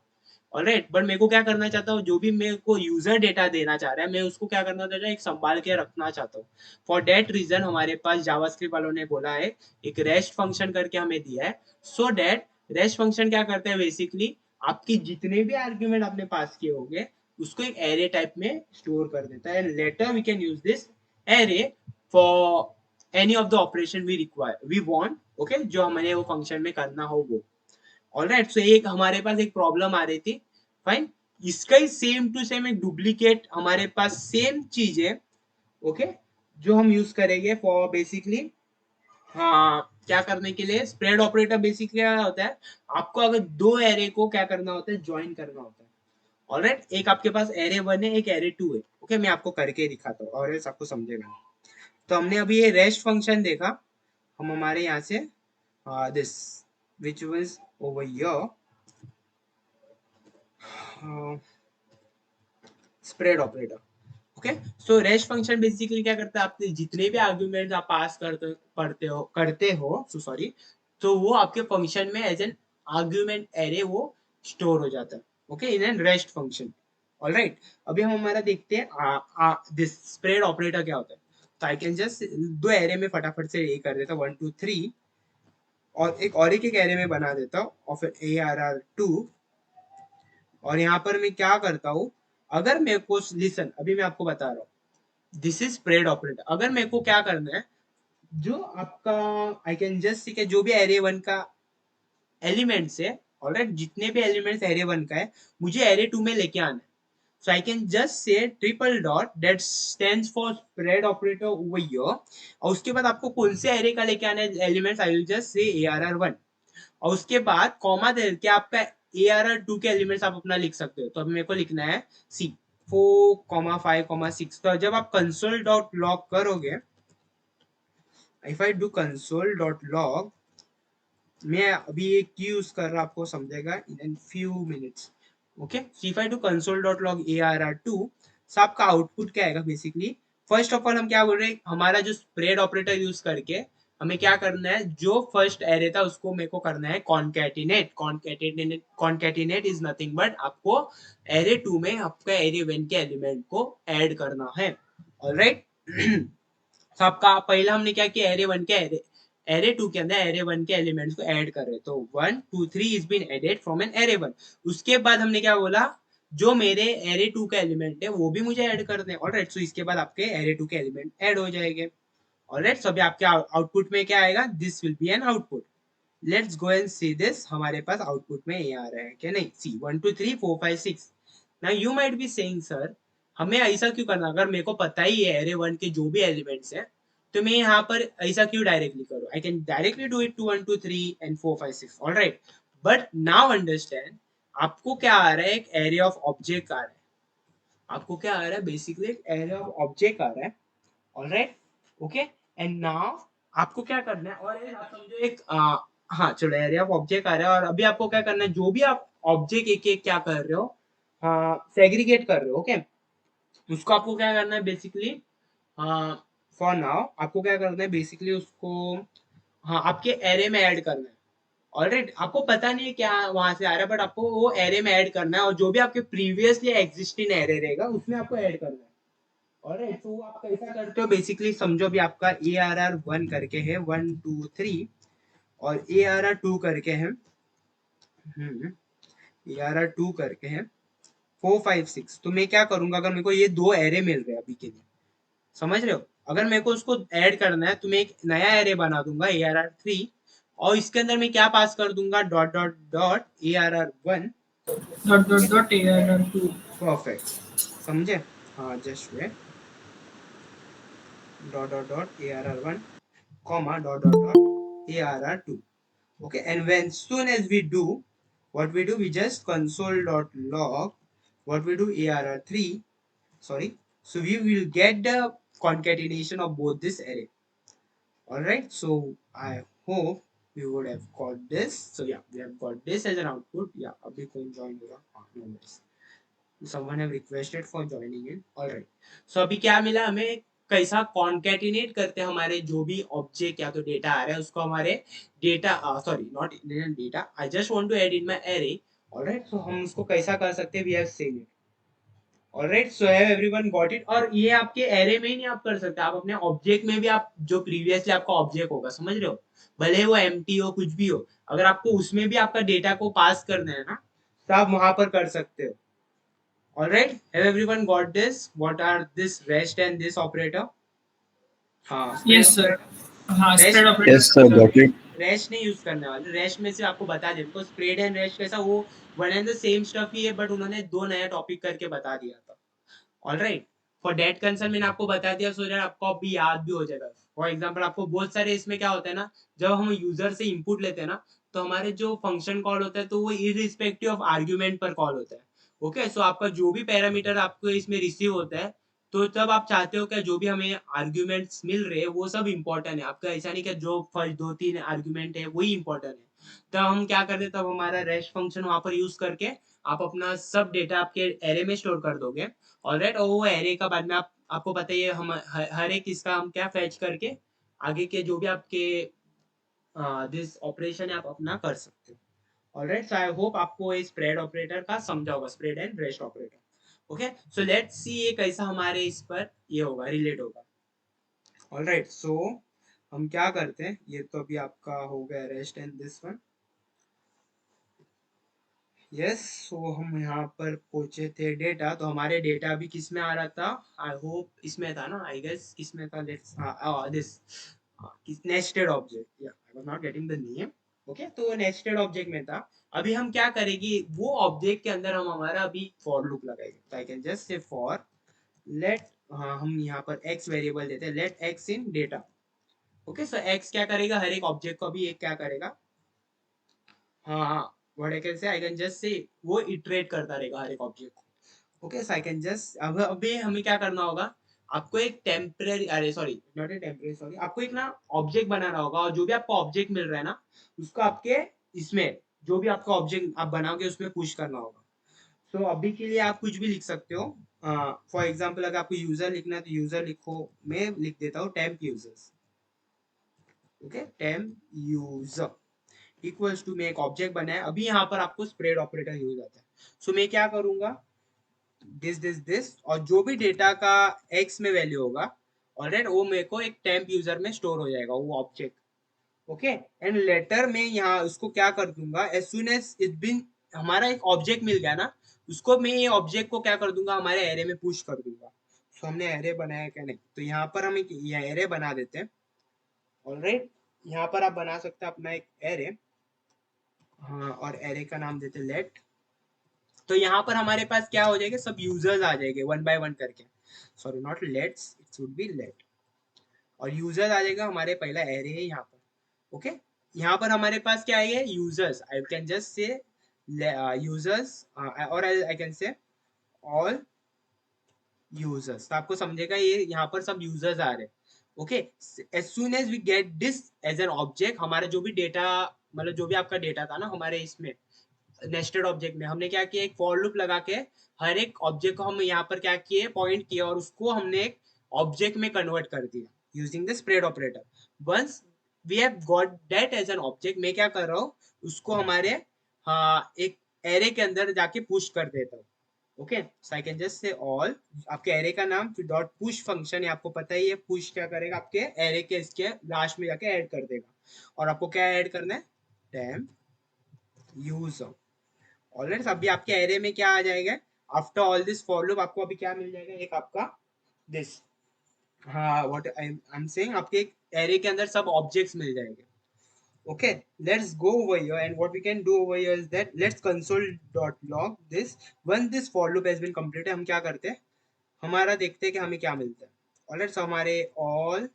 ऑलराइट, बट मेरे को क्या करना चाहता हूँ, जो भी मेरे को यूजर डेटा देना चाह रहा है, मैं उसको क्या करना चाहता हूँ, एक संभाल के रखना चाहता हूँ। फॉर डेट रीजन हमारे पास जावास्क्रिप्ट वालों ने बोला है, एक रेस्ट फंक्शन करके हमें दिया है। सो डेट रेस्ट फंक्शन क्या करता है, बेसिकली आपकी जितने भी आर्ग्यूमेंट आपने पास किए होंगे उसको एक एरे टाइप में स्टोर कर देता है। Later we can use this array for any of the operation we require we want. Okay, जो हमें वो फंक्शन में करना हो वो। ऑलराइट, सो एक हमारे पास एक प्रॉब्लम आ रही थी। फाइन, इसका ही सेम टू सेम एक डुप्लीकेट हमारे पास सेम चीज है। ओके, जो हम यूज करेंगे फॉर बेसिकली, हाँ, क्या करने के लिए, स्प्रेड ऑपरेटर बेसिकली क्या होता है, आपको अगर दो एरे को क्या करना होता है, ज्वाइन करना होता है। ऑलराइट, एक आपके पास एरे 1 है, एक एरे 2 है। ओके, मैं आपको करके दिखाता हूँ और आपको समझेगा। तो हमने अभी ये रेस्ट फंक्शन देखा, हम हमारे यहाँ से this which was over here spread operator. Okay, so rest function basically क्या करता है, आपने जितने भी आर्ग्यूमेंट आप पास करते हो सो सॉरी, तो वो आपके फंक्शन में एज एन आर्ग्यूमेंट एरे वो स्टोर हो जाता है। Okay, in an rest function. Alright, अभी हम हमारा देखते हैं दिस स्प्रेड ऑपरेटर क्या होता है। तो आई कैन जस्ट दो एरे में फटाफट से ये कर देता हूँ 1 2 3, और एक एरे में बना देता हूँ, और फिर ARR2। और यहाँ पर मैं क्या करता हूँ, अगर मेरे को लिसन, अभी मैं आपको बता रहा हूँ, दिस इज स्प्रेड ऑपरेटर। अगर मेरे को क्या करना है, जो आपका आई कैन जस्ट सी जो भी एरे 1 का एलिमेंट्स है, ऑलराइट, जितने भी एलिमेंट्स एरे 1 का है, मुझे एरे 2 में लेके आना है। So I can just say triple dot that stands for spread operator over here, और उसके बाद आपको कौन से एरे का लेके आना है एलिमेंट्स, आई विल जस्ट से ARR1, और उसके बाद कॉमा दे के आपका ARR2 के एलिमेंट्स आप अपना लिख सकते हो। तो अभी मेरे को लिखना है सी 4,5,6। तो जब आप कंसोल डॉट लॉग करोगे, if I do console dot log, मैं अभी एक की यूज कर रहा, आपको समझेगा in few minutes. Okay, if I do console dot log ARR2, so आपका आउटपुट क्या आएगा बेसिकली। फर्स्ट ऑफ ऑल हम क्या बोल रहे हैं, हमारा जो स्प्रेड ऑपरेटर यूज करके हमें क्या करना है, जो फर्स्ट एरे था उसको मेरे को करना है concatenate. Concatenate is nothing but आपको एरे 2 में आपका एरे 1 के एलिमेंट को ऐड करना है। ऑलराइट, तो आपका पहला हमने क्या किया, एरे 1 के एरे 2 के अंदर एरे 1 के एलिमेंट्स को ऐड कर रहे, तो 1 2 3 is been added from an array 1। उसके बाद हमने क्या बोला, जो मेरे एरे 2 का एलिमेंट है वो भी मुझे ऐड करने हैं। ऑलराइट, सो इसके बाद आपके एरे 2 के एलिमेंट ऐड हो जाएंगे। ऑलराइट, सो अभी आपके आउटपुट में क्या आएगा, this will be an output. Let's go and see this, हमारे पास आउटपुट में ये आ रहा है क्या, नहीं, सी 1 2 3 4 5 6। Now you might be saying sir, हमें ऐसा क्यों करना, अगर मेरे को पता ही है एरे 1 के जो भी एलिमेंट्स है, तो मैं यहाँ पर ऐसा क्यों डायरेक्टली करूँ, I can directly do it 2 1 2 3 and 4 5 6। Alright, but now understand, आपको क्या आ रहा है, एक एरे ऑफ ऑब्जेक्ट आ रहा है। आपको क्या आ रहा है, बेसिकली एक एरे ऑफ ऑब्जेक्ट आ रहा है। Alright, okay. एंड नाउ आपको क्या करना है, और ये आप समझो एक हाँ चलो एरिया ऑफ ऑब्जेक्ट आ रहा है, और अभी आपको क्या करना है, जो भी आप ऑब्जेक्ट एक एक क्या कर रहे हो, सेग्रीगेट कर रहे हो, ओके। उसको आपको क्या करना है बेसिकली, फॉर नाउ आपको क्या करना है बेसिकली उसको, हाँ आपके एरे में ऐड करना है। ऑलराइट, आपको पता नहीं है क्या वहां से आ रहा है, बट आपको वो एरे में ऐड करना है, और जो भी आपके प्रीवियसली एग्जिस्टिंग एरे रहेगा उसमें आपको ऐड करना है। ऑलराइट, तो आप कैसा करते हो बेसिकली समझो, अभी आपका ARR1 करके है 1 2 3, और ARR2 करके है, ARR2 करके है 4 5 6। तो मैं क्या करूंगा, अगर मेरे को ये दो एरे मिल रहे हैं अभी के लिए, समझ रहे हो, अगर मेरे को उसको ऐड करना है तो मैं एक नया एरे बना दूंगा ARR3, और इसके अंदर मैं क्या पास कर दूंगा, dot dot dot ARR1। Dot ठीक डॉट है, डॉट ARR2। परफेक्ट, समझे, हाँ just way, dot dot dot ARR1 comma dot dot dot ARR2. Okay, and when soon as we do, what we do, we just console dot log what we do ARR3, sorry. So we will get the concatenation of both this array. All right, so I hope we would have got this. So yeah, we have got this as an output. Yeah, abhi koi join hoga, no worries. Someone have requested for joining in. All right, so अभी क्या मिला हमें, कैसा concatenate करते हैं हमारे जो भी ऑब्जेक्ट या तो डेटा आ रहा है उसको हमारे data, sorry not data, I just want to add in my array. Alright, so हम उसको कैसा कर सकते हैं, we have seen it. Alright, so have everyone got it, और ये आपके एरे में ही नहीं आप कर सकते, आप अपने ऑब्जेक्ट में भी, आप जो प्रीवियसली आपका ऑब्जेक्ट होगा, समझ रहे हो, भले वो एम्प्टी हो कुछ भी हो, अगर आपको उसमें भी आपका डेटा को पास करना है ना, तो आप वहां पर कर सकते हो। Alright, have everyone got this, what are this rest and this operator, हाँ स्प्रेड यस सर। ऑपरेटर। हाँ, स्प्रेड रेस्ट, ऑपरेटर Yes, का sir, बता got दो। it. रेस्ट नहीं यूज करने वाले, रेस्ट में से आपको बता दे, बिकॉज स्प्रेड एंड रेस्ट कैसा, वो one and the same stuff ही है, बट उन्होंने दो नया टॉपिक करके बता दिया था। ऑलराइट, फॉर डेट कंसर्न मैंने आपको बता दिया, सो दैट आपको अभी याद भी हो जाएगा। फॉर एग्जांपल आपको बहुत सारे इसमें क्या होता है ना, जब हम यूजर से इनपुट लेते हैं ना, तो हमारे जो फंक्शन कॉल होता है तो वो इरिस्पेक्टिव ऑफ आर्ग्यूमेंट पर कॉल होता है। ओके, सो आपका जो भी पैरामीटर आपको इसमें रिसीव होता है, तो तब आप चाहते हो कि जो भी हमें आर्ग्यूमेंट्स मिल रहे हैं वो सब इंपॉर्टेंट है आपका, ऐसा नहीं कि जो फर्स्ट दो तीन आर्ग्यूमेंट है वही इंपॉर्टेंट है। तब हम क्या करते हैं, तब हमारा रेस्ट फंक्शन वहां पर यूज करके आप अपना सब डेटा आपके एरे में स्टोर कर दोगे। ऑलराइट, और वो एरे का बाद में आपको पता ही है, हम हर एक इसका हम क्या फैच करके आगे के जो भी आपके दिस ऑपरेशन है आप अपना कर सकते हो। ऑलराइट, सो आई होप आपको ये स्प्रेड ऑपरेटर का समझा होगा, spread and rest operator. Okay, so let's see ये कैसा हमारे इस पर ये होगा, रिलेट होगा। ऑलराइट, सो हम क्या करते हैं, ये तो अभी आपका हो गया rest and this one. Yes, so हम यहाँ पर पहुंचे थे डेटा, तो हमारे डेटा अभी किस में आ रहा था, आई होप इसमें था ना, आई गेस किसमें था, लेट्स दिस नेस्टेड ऑब्जेक्ट, या I was not getting the name. Okay, तो नेस्टेड ऑब्जेक्ट में था। अभी हम क्या करेंगे, वो ऑब्जेक्ट के अंदर हम हमारा अभी फॉर लूप लगाएंगे, तो I can just say for let, हाँ हम यहाँ पर x वेरिएबल देते हैं, let x in data. Okay, so x क्या करेगा, हर एक ऑब्जेक्ट को अभी एक क्या करेगा, हाँ हाँ, व्हाट आई कैन से, आई कैन जस्ट से वो इटरेट करता रहेगा हर एक ऑब्जेक्ट को। Okay, so I can just, अब अभी हमें क्या करना होगा, आपको एक टेम्परेरी, अरे sorry not a temporary, sorry, आपको एक ना ऑब्जेक्ट बनाना होगा, और जो भी आपको ऑब्जेक्ट मिल रहा है ना, उसको आपके इसमें जो भी आपका ऑब्जेक्ट आप बनाओगे उसमें पुश करना होगा। सो अभी के लिए आप कुछ भी लिख सकते हो, फॉर एग्जाम्पल अगर आपको यूजर लिखना है तो यूजर लिखो, मैं लिख देता हूँ temp users. Okay, temp user equals to, में एक ऑब्जेक्ट बनाया, अभी यहाँ पर आपको स्प्रेड ऑपरेटर यूज आता है। सो मैं क्या करूंगा, दिस और जो भी डेटा का एक्स में वैल्यू होगा, ऑलराइट, वो मेरे को एक टेम्प यूजर में स्टोर हो जाएगा वो ऑब्जेक्ट। ओके, एंड लेटर में यहाँ उसको क्या कर दूंगा, as soon as it been, हमारा एक ऑब्जेक्ट मिल गया ना, उसको मैं ये ऑब्जेक्ट को क्या कर दूंगा, हमारे एरे में पुश कर दूंगा। सो हमने एरे बनाया क्या, नहीं, तो यहाँ पर हम एक एरे बना देते हैं। ऑलराइट, यहाँ पर आप बना सकते हैं अपना एक एरे, हाँ, और एरे का नाम देते लेट। तो यहाँ पर हमारे पास क्या हो जाएगा, सब यूजर्स आ जाएंगे वन बाय वन करके, sorry not let's, it should be let, और यूजर्स आ जाएगा, हमारे पहला एरे है यहाँ पर। ओके, यहाँ पर हमारे पास क्या है, users, I can just say users, और I can say all users, तो आपको समझेगा ये यहाँ पर सब यूजर्स आ रहे हैं। Okay, as soon as we get this as an object, हमारा जो भी डेटा, मतलब जो भी आपका डेटा था ना हमारे इसमें नेस्टेड ऑब्जेक्ट में, हमने क्या किया, एक फॉर लूप लगा के हर एक ऑब्जेक्ट को हम यहाँ पर क्या किए, पॉइंट किया, और उसको हमने एक ऑब्जेक्ट में कन्वर्ट कर दिया using the spread operator. Once we have got that as an object, मैं क्या कर रहा हूँ, उसको हमारे एक एरे के अंदर जाके पुश कर देता हूँ। Okay, so I can just से ऑल, आपके एरे का नाम फिर डॉट पुश फंक्शन है, आपको पता ही है पुश क्या करेगा, आपके एरे के इसके लास्ट में जाके ऐड कर देगा। और आपको क्या ऐड करना है, टेम्प यूजर। ऑलराइट, अभी आपके एरे में क्या आ जाएगा, after all this for loop आपको अभी क्या मिल जाएगा, एक आपका दिस, हाँ व्हाट आई एम सेइंग, आपके एक एरे के अंदर सब ऑब्जेक्ट्स मिल जाएंगे। Okay, let's go over here, and what we can do over here is that let's console.log this. Once this for loop has been completed, हम क्या करते हैं, हमारा देखते हैं कि हमें क्या मिलता है। ऑलराइट, सो हमारे all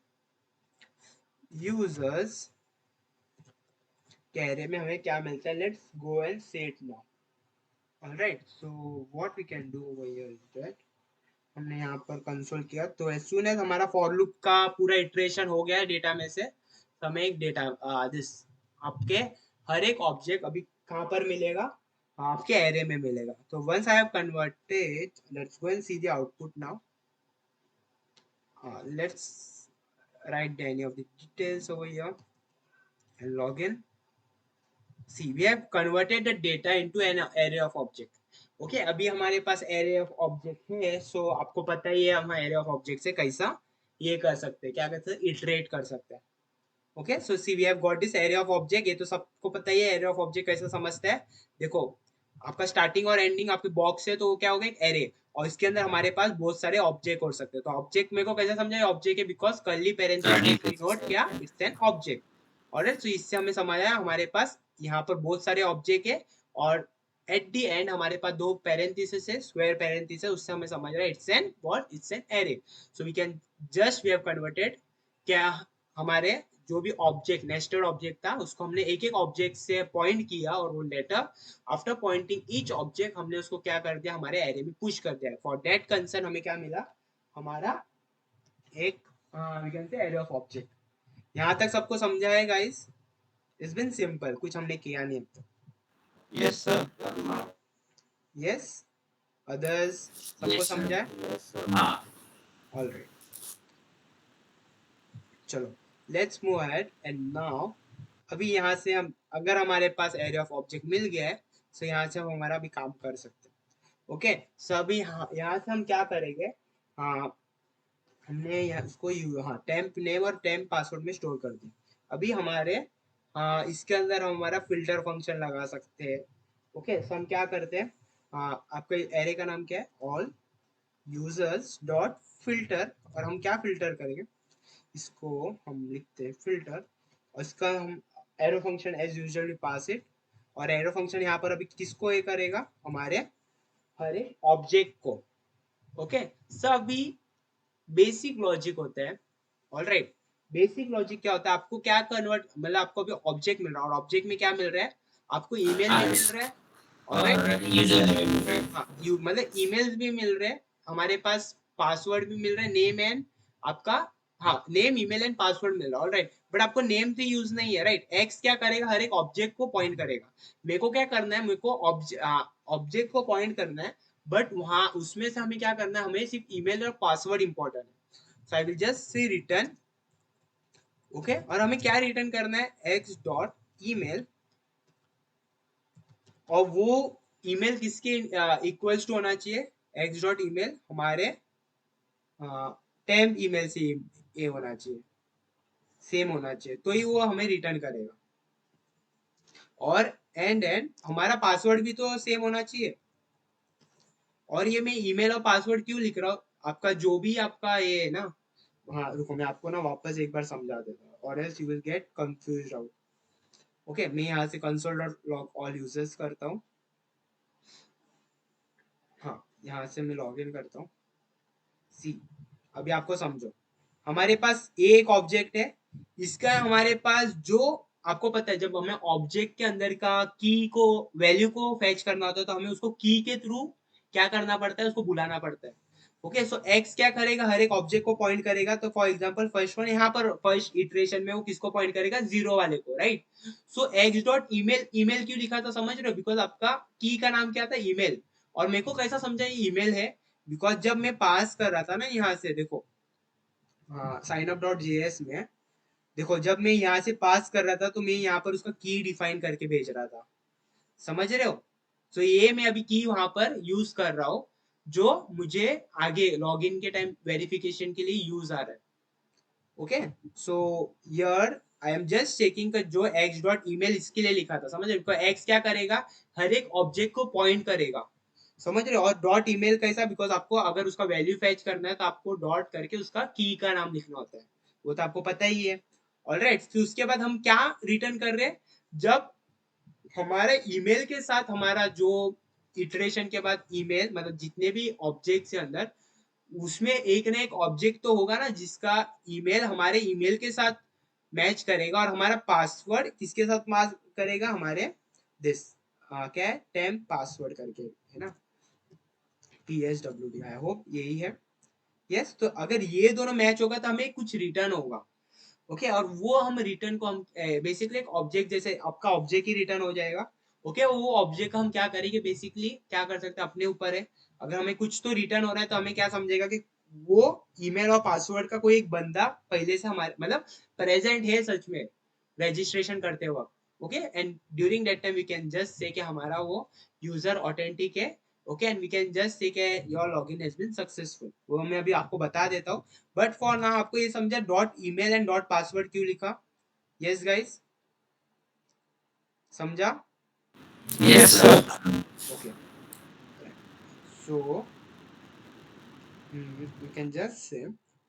users के एरे में हमें क्या मिलता है, let's go and see it now. Alright, so what we can do over here is that हमने यहाँ पर कंसोल किया, तो एज सुन एज हमारा फॉर लूप का पूरा इटरेशन हो गया है डेटा में से, तो हमें एक डेटा दिस आपके हर एक ऑब्जेक्ट अभी कहाँ पर मिलेगा, आपके एरे में मिलेगा। तो once I have converted, let's go and see the output now. Let's write any of the details over here and log in. See, we have converted the data into an array of object. Okay, अभी हमारे पास array of object है, सो आपको पता ही है हम array of object से कैसा ये कर सकते हैं, क्या कहते हैं, इटरेट कर सकते हैं। Okay, so see we have got this array of object, ये तो सबको पता ही है एरे ऑफ ऑब्जेक्ट कैसे समझते हैं। देखो, आपका स्टार्टिंग और एंडिंग आपके बॉक्स है, तो वो क्या होगा, एक एरे, और इसके अंदर हमारे पास बहुत सारे ऑब्जेक्ट हो सकते हैं। तो ऑब्जेक्ट मेरे को कैसे समझा, ऑब्जेक्ट है बिकॉज कर्ली पेरेंथेसिस डिनोट क्या, इट्स एन ऑब्जेक्ट। ऑलराइट, तो इससे हमें समझ आया हमारे पास यहाँ पर बहुत सारे ऑब्जेक्ट है, और एट द एंड हमारे पास दो पैरेंथेसिस है, स्क्वायर पैरेंथेसिस, उससे हमें समझ रहा है it's an what, it's an array. So we can just we have converted, क्या हमारे जो भी ऑब्जेक्ट नेस्टेड ऑब्जेक्ट था उसको हमने एक एक ऑब्जेक्ट से पॉइंट किया, और वो later after pointing each object हमने उसको क्या कर दिया, हमारे एरे में पुश कर दिया। फॉर दैट कंसर्न हमें क्या मिला, हमारा एक we can say array of object. यहाँ तक सबको समझा है गाइस, इट्स बीन सिंपल, कुछ हमने किया नहीं अब तक। Yes, sir. यस, अदर्स सबको Yes, sir. समझा है, हाँ. ऑलराइट, चलो let's move ahead and now. अभी यहाँ से हम, अगर हमारे पास एरिया ऑफ ऑब्जेक्ट मिल गया है, तो यहाँ से हम हमारा भी काम कर सकते हैं। ओके, सो अभी यहाँ से हम क्या करेंगे, हाँ हमने यहाँ उसको हाँ टेम्प नेम और टेम्प पासवर्ड में स्टोर कर दिया। अभी हमारे इसके अंदर हम हमारा फिल्टर फंक्शन लगा सकते हैं। ओके, सो हम क्या करते हैं, आपके एरे का नाम क्या है, ऑल यूजर्स डॉट फिल्टर, और हम क्या फिल्टर करेंगे, इसको हम लिखते हैं फिल्टर, और इसका हम arrow function as usually pass it, और एरो फंक्शन यहाँ पर अभी किसको ये करेगा, हमारे हर एक ऑब्जेक्ट को। ओके, सभी बेसिक लॉजिक होता है। ऑलराइट, बेसिक लॉजिक क्या होता है, आपको क्या कन्वर्ट, मतलब आपको अभी ऑब्जेक्ट मिल रहा है, और ऑब्जेक्ट में क्या मिल रहा है, आपको ईमेल भी मिल रहा है। ऑलराइट, और यूजर नेम मिल रहा है. हाँ यू मतलब ईमेल्स भी मिल रहे हैं, हमारे पास पासवर्ड भी मिल रहा है, नेम एंड आपका, हाँ नेम ईमेल एंड पासवर्ड मिल रहा है। ऑलराइट, बट आपको नेम से यूज नहीं है, राइट। एक्स क्या करेगा, हर एक ऑब्जेक्ट को पॉइंट करेगा। मेरे को क्या करना है, मेरे को ऑब्जेक्ट को पॉइंट करना है, बट वहां उसमें से हमें क्या करना है, हमें सिर्फ ईमेल और पासवर्ड इंपॉर्टेंट है। So I will just say return. Okay, और हमें क्या रिटर्न करना है, एक्स डॉट ईमेल, और वो ईमेल किसके इक्वल्स टू होना चाहिए, एक्स डॉट ईमेल हमारे टेम्प ईमेल से ये होना चाहिए, सेम होना चाहिए, तो ही वो हमें रिटर्न करेगा। और एंड हमारा पासवर्ड भी तो सेम होना चाहिए। और ये मैं ईमेल और पासवर्ड क्यों लिख रहा हूँ, आपका जो भी आपका ये है ना, हाँ रुको मैं आपको ना वापस एक बार समझा देता हूँ, और else you will get confused out. Okay, मैं यहाँ से console.log ऑल यूजर्स करता हूँ, हाँ यहाँ से मैं लॉग इन करता हूँ। सी, अभी आपको समझो, हमारे पास एक ऑब्जेक्ट है, इसका हमारे पास जो, आपको पता है जब हमें ऑब्जेक्ट के अंदर का की को वैल्यू को फैच करना होता है, तो हमें उसको की के थ्रू क्या करना पड़ता है, उसको बुलाना पड़ता है। ओके सो एक्स क्या करेगा, हर एक ऑब्जेक्ट को पॉइंट करेगा। तो फॉर एग्जांपल फर्स्ट वन यहाँ पर फर्स्ट इटरेशन में वो किसको पॉइंट करेगा, जीरो वाले को, राइट। सो एक्स डॉट ईमेल, ईमेल क्यों लिखा था समझ रहे हो, बिकॉज आपका की का नाम क्या था, ईमेल। और मेरे को कैसा समझा ये ईमेल है, बिकॉज जब मैं पास कर रहा था ना यहाँ से, देखो साइन अप डॉट जेएस में, देखो जब मैं यहाँ से पास कर रहा था तो मैं यहाँ पर उसका की डिफाइन करके भेज रहा था, समझ रहे हो। तो ये मैं अभी की वहां पर यूज कर रहा हूँ, जो मुझे आगे लॉगिन के टाइम वेरिफिकेशन के लिए यूज आ रहा है। Okay so here I am just checking का जो एक्स डॉट ईमेल इसके लिए लिखा था, समझ रहे हो, एक्स क्या करेगा, हर एक ऑब्जेक्ट को पॉइंट करेगा, समझ रहे हो। और डॉट ईमेल कैसा, बिकॉज आपको अगर उसका वैल्यू फैच करना है तो आपको डॉट करके उसका की का नाम लिखना होता है, वो तो आपको पता ही है। ऑलराइट, फिर उसके बाद हम क्या रिटर्न कर रहे हैं, जब हमारे ईमेल के साथ हमारा जो इटरेशन के बाद ईमेल, मतलब जितने भी ऑब्जेक्ट्स है अंदर, उसमें एक ना एक ऑब्जेक्ट तो होगा ना जिसका ईमेल हमारे ईमेल के साथ मैच करेगा, और हमारा पासवर्ड किसके साथ मैच करेगा, हमारे दिस क्या है, टेम्प पासवर्ड करके है ना, PSWD, आई होप यही है। यस तो अगर ये दोनों मैच होगा तो हमें कुछ रिटर्न होगा। ओके और वो हम रिटर्न को हम बेसिकली एक ऑब्जेक्ट, जैसे आपका ऑब्जेक्ट ही रिटर्न हो जाएगा। ओके वो ऑब्जेक्ट हम क्या करेंगे, बेसिकली क्या कर सकते हैं, अपने ऊपर है। अगर हमें कुछ तो रिटर्न हो रहा है तो हमें क्या समझेगा कि वो ईमेल और पासवर्ड का कोई एक बंदा पहले से हमारे मतलब प्रेजेंट है सच में रजिस्ट्रेशन करते वक्त। Okay and during that time we can just say कि हमारा वो यूजर ऑथेंटिक है। Okay and we can just say कि your login has been successful, वो मैं अभी आपको बता देता हूँ। बट फॉर नाउ आपको ये समझा dot email and dot password क्यों लिखा। यस गाइस, समझा। Yes, sir. Okay so you can just say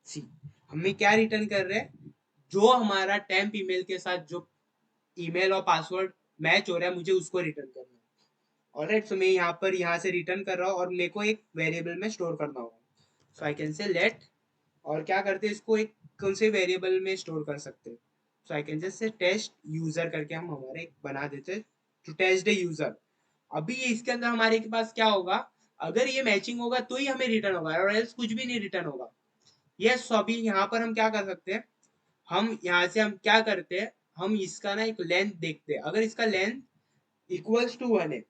see, हमें क्या रिटर्न कर रहे हैं, जो हमारा टेम्प ईमेल के साथ जो ईमेल और पासवर्ड मैच हो रहा है मुझे उसको रिटर्न करना है। ऑलराइट सो मैं यहाँ पर यहाँ से रिटर्न कर रहा हूँ और मेरे को एक वेरिएबल में स्टोर करना होगा। सो आई कैन से लेट, और क्या करते हैं इसको एक कौन से वेरिएबल में स्टोर कर सकते हैं। So I can just say test user करके हम हमारे एक बना देते हैं टू टेस्ट द यूजर। अभी ये इसके अंदर हमारे के पास क्या होगा, अगर ये मैचिंग होगा तो ही हमें रिटर्न होगा और एल्स कुछ भी नहीं रिटर्न होगा। यस सो अभी यहाँ पर हम क्या कर सकते हैं, हम यहाँ से हम क्या करते हैं, हम इसका ना एक लेंथ देखते हैं। अगर इसका लेंथ इक्वल्स टू 1 है,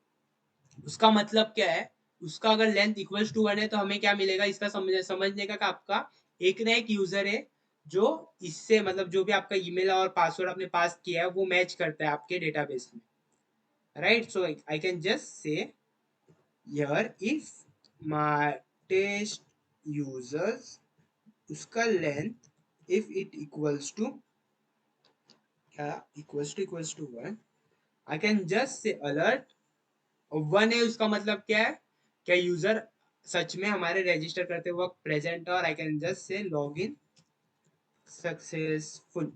उसका मतलब क्या है, उसका अगर लेंथ इक्वल्स टू 1 है तो हमें क्या मिलेगा, इसका समझने का कि आपका एक ना एक यूजर है जो इससे मतलब जो भी आपका ईमेल और पासवर्ड आपने पास किया है वो मैच करता है आपके डेटाबेस में, right. So I can just say here if my test users, उसका length if it equals to क्या, equals to 1, I can just say alert. 1 है उसका मतलब क्या है, क्या यूजर सच में हमारे रजिस्टर करते वक्त प्रेजेंट है, और आई कैन जस्ट से लॉग इन सक्सेसफुल।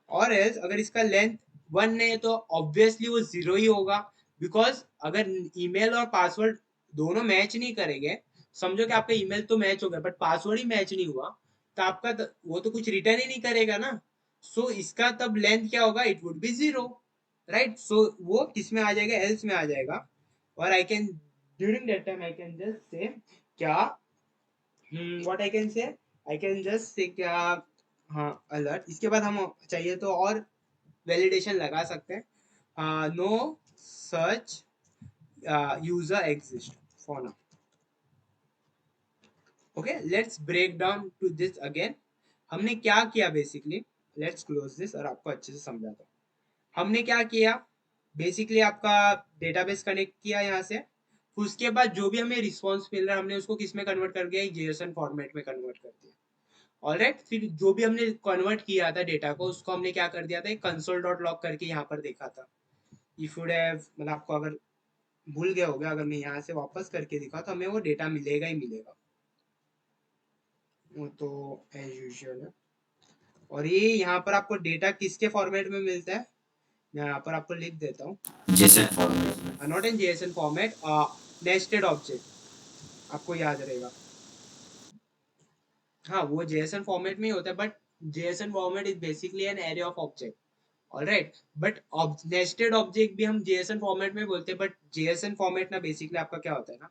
और एल्स अगर इसका लेंथ 1 है तो ऑब्वियसली वो 0 ही होगा, बिकॉज अगर ईमेल और पासवर्ड दोनों मैच नहीं करेंगे, समझो कि आपका ईमेल तो मैच हो गया बट पासवर्ड ही मैच नहीं हुआ, तो आपका वो तो कुछ रिटर्न ही नहीं करेगा ना। सो इसका तब लेंथ क्या होगा, इट वुड बी 0, राइट। सो वो किस में आ जाएगा, एल्स में आ जाएगा। और I can during that time I can just say क्या, व्हाट आई कैन से, आई कैन जस्ट से क्या, हाँ अलर्ट। इसके बाद हम चाहिए तो और वैलिडेशन लगा सकते हैं, no such user exist for now. Okay let's break down to this again. हमने क्या किया बेसिकली, लेट्स क्लोज दिस और आपको अच्छे से समझाता हूँ। हमने क्या किया, बेसिकली आपका डेटाबेस कनेक्ट किया यहाँ से, फिर उसके बाद जो भी हमें रिस्पॉन्स मिल रहा है हमने उसको किस में कन्वर्ट कर दिया, जेएसएन फॉर्मेट में कन्वर्ट कर दिया। ऑलराइट फिर जो भी हमने कन्वर्ट किया था डेटा को, उसको हमने क्या कर दिया था, कंसोल डॉट लॉग करके यहाँ पर देखा था। इफ वुड हैव मतलब आपको अगर भूल गया होगा, अगर मैं यहाँ से वापस करके दिखा तो हमें वो डेटा मिलेगा ही मिलेगा, वो तो एज यूजुअल है। और ये यहाँ पर आपको डेटा किसके फॉर्मेट में मिलता है, मैं यहाँ पर आपको लिख देता हूँ, JSON format में. Not in JSON format, nested object, आपको याद रहेगा। हाँ वो जेएसएन फॉर्मेट में ही होता है, but JSON format is basically an array of object. Alright but nested object भी हम जेएसएन फॉर्मेट में बोलते हैं, बट जेएसएन फॉर्मेट ना बेसिकली आपका क्या होता है ना,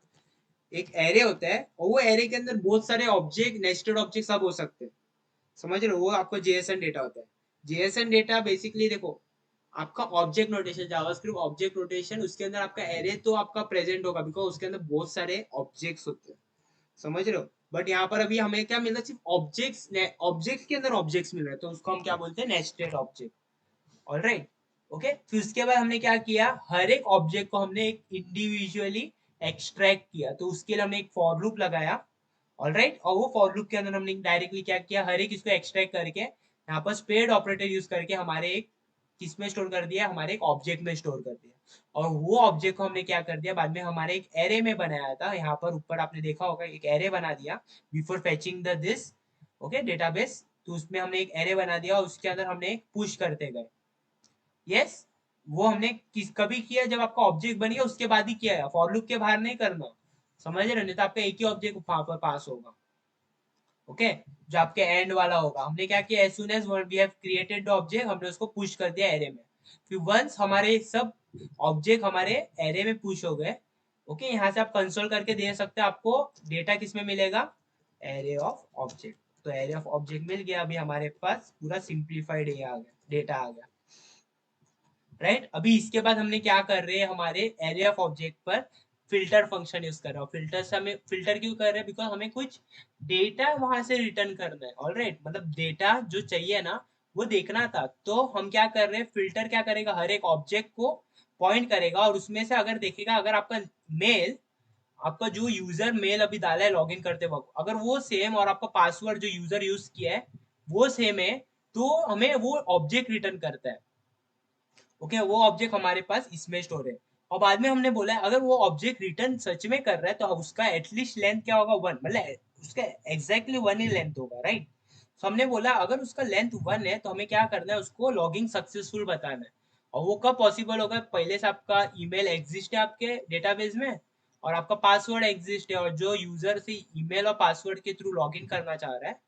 एक एरे होता है और वो एरे के अंदर बहुत सारे ऑब्जेक्ट, नेस्टेड ऑब्जेक्ट सब हो सकते हैं, समझ रहे हो? वो आपको जेएसएन डेटा होता है। जेएसएन डेटा बेसिकली देखो, आपका object notation, JavaScript object notation, उसके अंदर आपका एरे तो आपका प्रेजेंट होगा बिकॉज उसके अंदर बहुत सारे ऑब्जेक्ट्स होते हैं, समझ रहे हो? बट यहाँ पर अभी हमें क्या मिल रहा है, सिर्फ ऑब्जेक्ट्स, ऑब्जेक्ट्स के अंदर ऑब्जेक्ट्स मिल रहे हैं, तो उसको हम क्या बोलते हैं, नेस्टेड ऑब्जेक्ट। Alright, okay. फिर उसके बाद हमने क्या किया, हर एक ऑब्जेक्ट को हमने एक इंडिविजुअली एक्सट्रैक्ट किया, तो उसके लिए हमने एक फॉर लूप लगाया। ऑलराइट, और वो फॉर लूप के अंदर हमने डायरेक्टली क्या किया, हर एक इसको एक्सट्रैक्ट करके यहाँ पर स्पेड ऑपरेटर यूज करके हमारे एक किस में स्टोर कर दिया, हमारे एक ऑब्जेक्ट में स्टोर कर दिया। और वो ऑब्जेक्ट को हमने क्या कर दिया, बाद में हमारे एक एरे में बनाया था, यहाँ पर ऊपर आपने देखा होगा एक एरे बना दिया before fetching the this, okay, database. तो उसमें हमने एक एरे बना दिया और उसके अंदर हमने एक पुश करते गए। यस, वो हमने किस कभी किया, जब आपका ऑब्जेक्ट बन गया उसके बाद ही किया है, फॉर लूप के बाहर नहीं करना, समझ रहे हो? नहीं तो आपका एक ही ऑब्जेक्ट वहां पर पास होगा, ओके, जो आपके एंड वाला होगा। हमने क्या किया, as soon as we have created the object, हमने उसको पुश कर दिया एरे में। फिर वंस हमारे सब ऑब्जेक्ट हमारे एरे में पुश हो गए, ओके, यहाँ से आप कंसोल करके दे सकते हैं, आपको डेटा किस में मिलेगा, एरे ऑफ ऑब्जेक्ट। तो एरे ऑफ ऑब्जेक्ट मिल गया, अभी हमारे पास पूरा सिंप्लीफाइड ये आ गया, डेटा आ गया, राइट। अभी इसके बाद हमने क्या कर रहे हैं, हमारे एरे ऑफ ऑब्जेक्ट पर फिल्टर फंक्शन यूज कर रहा हूँ। फिल्टर से हमें फिल्टर क्यों कर रहे हैं, बिकॉज हमें कुछ डेटा वहां से रिटर्न करना है। ऑलराइट, मतलब डेटा जो चाहिए ना वो देखना था, तो हम क्या कर रहे हैं, फिल्टर क्या करेगा, हर एक ऑब्जेक्ट को पॉइंट करेगा और उसमें से अगर देखेगा, अगर आपका मेल, आपका जो यूजर मेल अभी डाला है लॉगिन करते वक्त, अगर वो सेम और आपका पासवर्ड जो यूजर यूज किया है वो सेम है, तो हमें वो ऑब्जेक्ट रिटर्न करता है। ओके, वो ऑब्जेक्ट हमारे पास इसमें स्टोर है। और बाद में हमने बोला है, अगर वो ऑब्जेक्ट रिटर्न सच में कर रहा है तो उसका एटलीस्ट लेंथ क्या होगा, 1, मतलब उसका एग्जैक्टली 1 ही लेंथ होगा, राइट। तो हमने बोला अगर उसका लेंथ 1 है तो हमें क्या करना है, उसको लॉगिंग सक्सेसफुल बताना है। और वो कब पॉसिबल होगा, पहले से आपका ईमेल एग्जिस्ट है आपके डेटाबेस में और आपका पासवर्ड एग्जिस्ट है, और जो यूजर से ईमेल और पासवर्ड के थ्रू लॉगिन करना चाह रहा है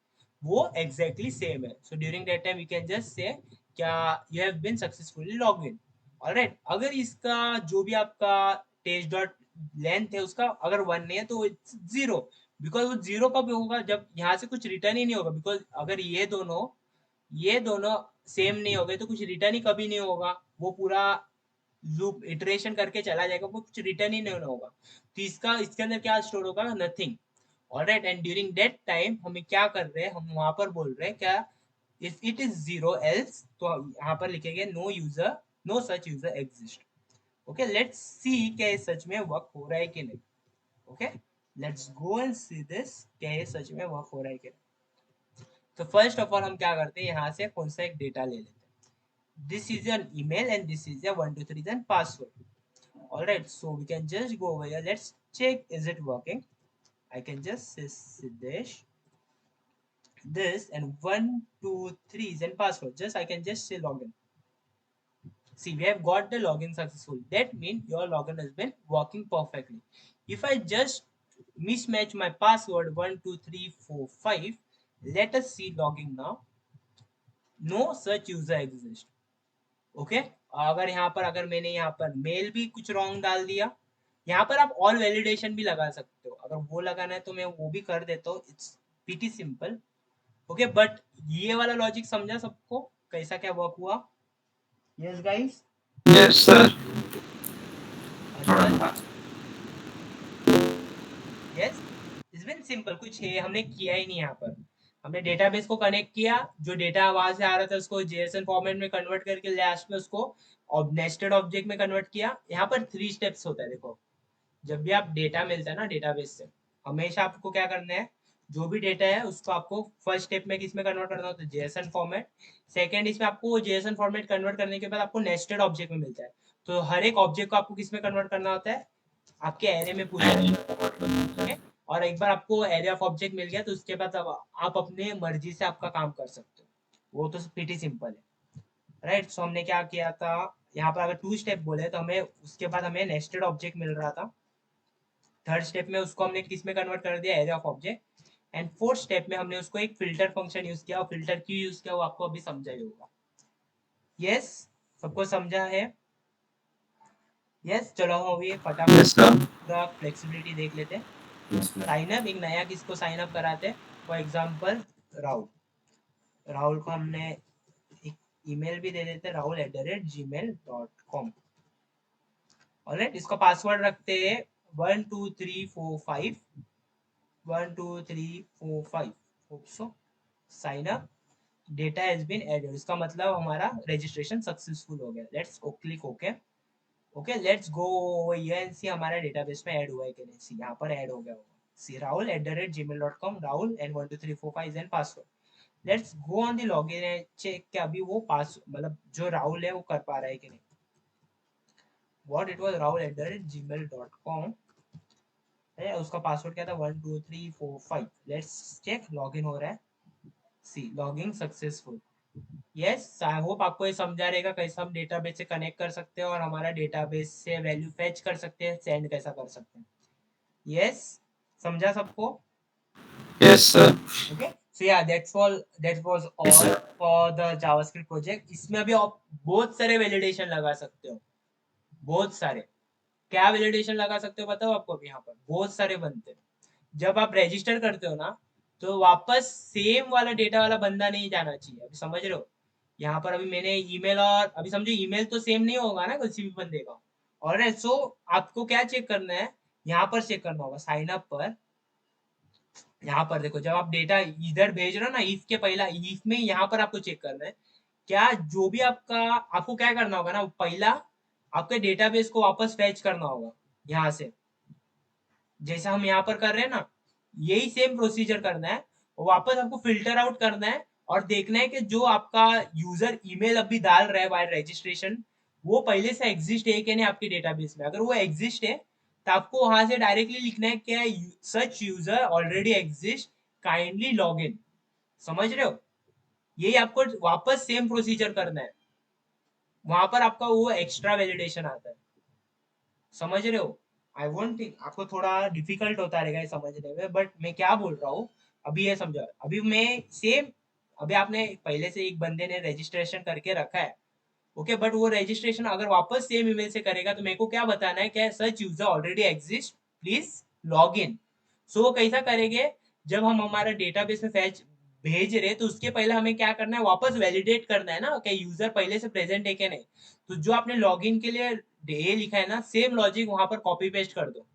वो एग्जैक्टली सेम है। So during that time we can just say क्या, you have been successfully log in. Alright, अगर इसका जो भी आपका टेस्ट डॉट लेंथ है उसका अगर 1 नहीं है तो इट्स 0, बिकॉज वो 0 कब होगा, जब यहाँ से कुछ रिटर्न ही नहीं होगा, बिकॉज अगर ये दोनों सेम नहीं हो गए तो कुछ रिटर्न ही कभी नहीं होगा, वो पूरा लूप इटरेशन करके चला जाएगा, वो कुछ रिटर्न ही नहीं होगा। तो इसका इसके अंदर क्या स्टोर होगा, nothing. Alright, and during that time हमें क्या कर रहे हैं, हम वहां पर बोल रहे हैं क्या, इफ इट इज 0 एल्स, तो यहाँ पर लिखेंगे no user, no such user exist. Okay, let's see क्या ये सच में वर्क हो रहा है कि नहीं। Okay, let's go and see this, क्या ये सच में वर्क हो रहा है कि नहीं। तो फर्स्ट ऑफ ऑल हम क्या करते हैं, यहाँ से कौन सा एक डेटा ले लेते हैं, this is an email and this is a 1 2 3 then password. All right, so we can just go over here, let's check is it working. I can just say Siddesh this and 1 2 3 is and password, just I can just say login. See, we have got the login successful, that means your login has been working perfectly. If I just mismatch my password 1 2 3 4 5, let us see logging now, no such user exists. Okay, अगर यहाँ पर अगर मैंने यहाँ पर mail भी कुछ wrong डाल दिया, यहाँ पर आप ऑल वैलिडेशन भी लगा सकते हो, अगर वो लगाना है तो मैं वो भी कर देता हूँ, it's pretty simple. Okay, but ये वाला लॉजिक समझा सबको, कैसा क्या वर्क हुआ? Yes guys, Yes, sir. Yes, it's been simple, कुछ है हमने किया ही नहीं। यहाँ पर हमने डेटाबेस को कनेक्ट किया, जो डेटा वहां से आ रहा था उसको जेएसएन फॉर्मेट में कन्वर्ट करके लास्ट में उसको नेस्टेड ऑब्जेक्ट में कन्वर्ट किया। यहाँ पर 3 स्टेप्स होता है, देखो, जब भी आप डेटा मिलता है ना डेटाबेस से, हमेशा आपको क्या करना है, जो भी डेटा है उसको आपको फर्स्ट स्टेप में किस में कन्वर्ट करना होता है, जेएसएन फॉर्मेट। सेकंड, इसमें आपको जेएसएन फॉर्मेट कन्वर्ट करने के बाद आपको नेस्टेड ऑब्जेक्ट में मिलता है, तो हर एक ऑब्जेक्ट को आपको किस में कन्वर्ट करना होता है, आपके एरे में पुश करना है। और एक बार आपको एरे ऑफ ऑब्जेक्ट मिल गया तो उसके बाद अब आप अपने मर्जी से आपका काम कर सकते हो, वो तो प्रीटी सिंपल है, राइट। सो हमने क्या किया था, यहाँ पर अगर 2 स्टेप बोले तो हमें उसके बाद हमें नेस्टेड ऑब्जेक्ट मिल रहा था, थर्ड स्टेप में उसको हमने किस में कन्वर्ट कर दिया, array of object, and fourth step में हमने उसको एक फिल्टर फंक्शन यूज किया, और फिल्टर क्यों यूज किया वो आपको अभी समझा ही होगा। यस, सबको समझा है? यस, चलो हम अभी Yes, फटाफट sir. पूरा फ्लेक्सिबिलिटी देख लेते हैं। Yes, sir. साइन अप, एक नया किसको साइन अप कराते हैं, फॉर एग्जांपल राहुल को हमने एक ईमेल भी दे देते, rahul@gmail.com। ऑलराइट, इसका पासवर्ड रखते हैं 12345 12345। Hope so sign up, data has been added, इसका मतलब हमारा रजिस्ट्रेशन सक्सेसफुल हो गया। Let's click okay. Okay, let's go here and see हमारा डेटाबेस में ऐड हुआ है कि नहीं। सी यहाँ पर ऐड हो गया होगा, see rahul@gmail.com, Rahul and 12345 and password. Let's go on the login and check कि अभी वो पास मतलब जो राहुल है वो कर पा रहा है कि नहीं। व्हाट इट वाज rahul@gmail.com है, उसका पासवर्ड क्या था 12345। लेट्स चेक, लॉगिन हो रहा है, see logging successful. Yes, I hope आपको ये समझा रहेगा कैसे हम डेटाबेस से कनेक्ट कर सकते हैं और हमारा डेटाबेस से वैल्यू फेच कर सकते हैं, सेंड कैसा कर सकते हैं। यस, समझा सबको? Yes, sir. Okay, so yeah that was Yes, all sir. For the JavaScript project. इसमें अभी आप बहुत सारे वैलिडेशन लगा सकते हो, बहुत सारे। क्या वैलिडेशन लगा सकते हो बताओ आपको, अभी यहाँ पर बहुत सारे बनते हैं। जब आप रजिस्टर करते हो ना, तो वापस सेम वाला डेटा वाला बंदा नहीं जाना चाहिए, अभी समझ रहे हो। यहाँ पर अभी मैंने ईमेल, और अभी समझो ईमेल तो सेम नहीं होगा ना किसी भी बंदे का। और सो आपको क्या चेक करना है, यहाँ पर चेक करना होगा साइन अप पर। यहाँ पर देखो, जब आप डेटा इधर भेज रहे हो ना, इफ के पहला इफ में यहाँ पर आपको चेक करना है क्या जो भी आपका, आपको क्या करना होगा ना, पहला आपके डेटाबेस को वापस फैच करना होगा यहाँ से, जैसा हम यहाँ पर कर रहे हैं ना, यही सेम प्रोसीजर करना है। वापस आपको फिल्टर आउट करना है और देखना है कि जो आपका यूजर ईमेल अभी डाल रहा है बाय रजिस्ट्रेशन, वो पहले से एग्जिस्ट है कि नहीं आपके डेटाबेस में। अगर वो एग्जिस्ट है तो आपको वहां से डायरेक्टली लिखना है क्या, such user already exist, kindly log in. समझ रहे हो, यही आपको वापस सेम प्रोसीजर करना है। वहां पर आपका वो एक्स्ट्रा वैलिडेशन आता है, समझ रहे हो। आई वोंट थिंक आपको थोड़ा डिफिकल्ट होता रहेगा ये समझने में, बट मैं क्या बोल रहा हूँ अभी ये समझो। अभी मैं सेम, अभी आपने पहले से एक बंदे ने रजिस्ट्रेशन करके रखा है, ओके, बट वो रजिस्ट्रेशन अगर वापस सेम ईमेल से करेगा तो मेरे को क्या बताना है, क्या such user already exist, please log in. So वो कैसा करेंगे, जब हम हमारा डेटाबेस में फैच भेज रहे तो उसके पहले हमें क्या करना है, वापस वैलिडेट करना है ना कि यूजर पहले से प्रेजेंट है कि नहीं। तो जो आपने लॉगिन के लिए ये लिखा है ना, सेम लॉजिक वहां पर कॉपी पेस्ट कर दो।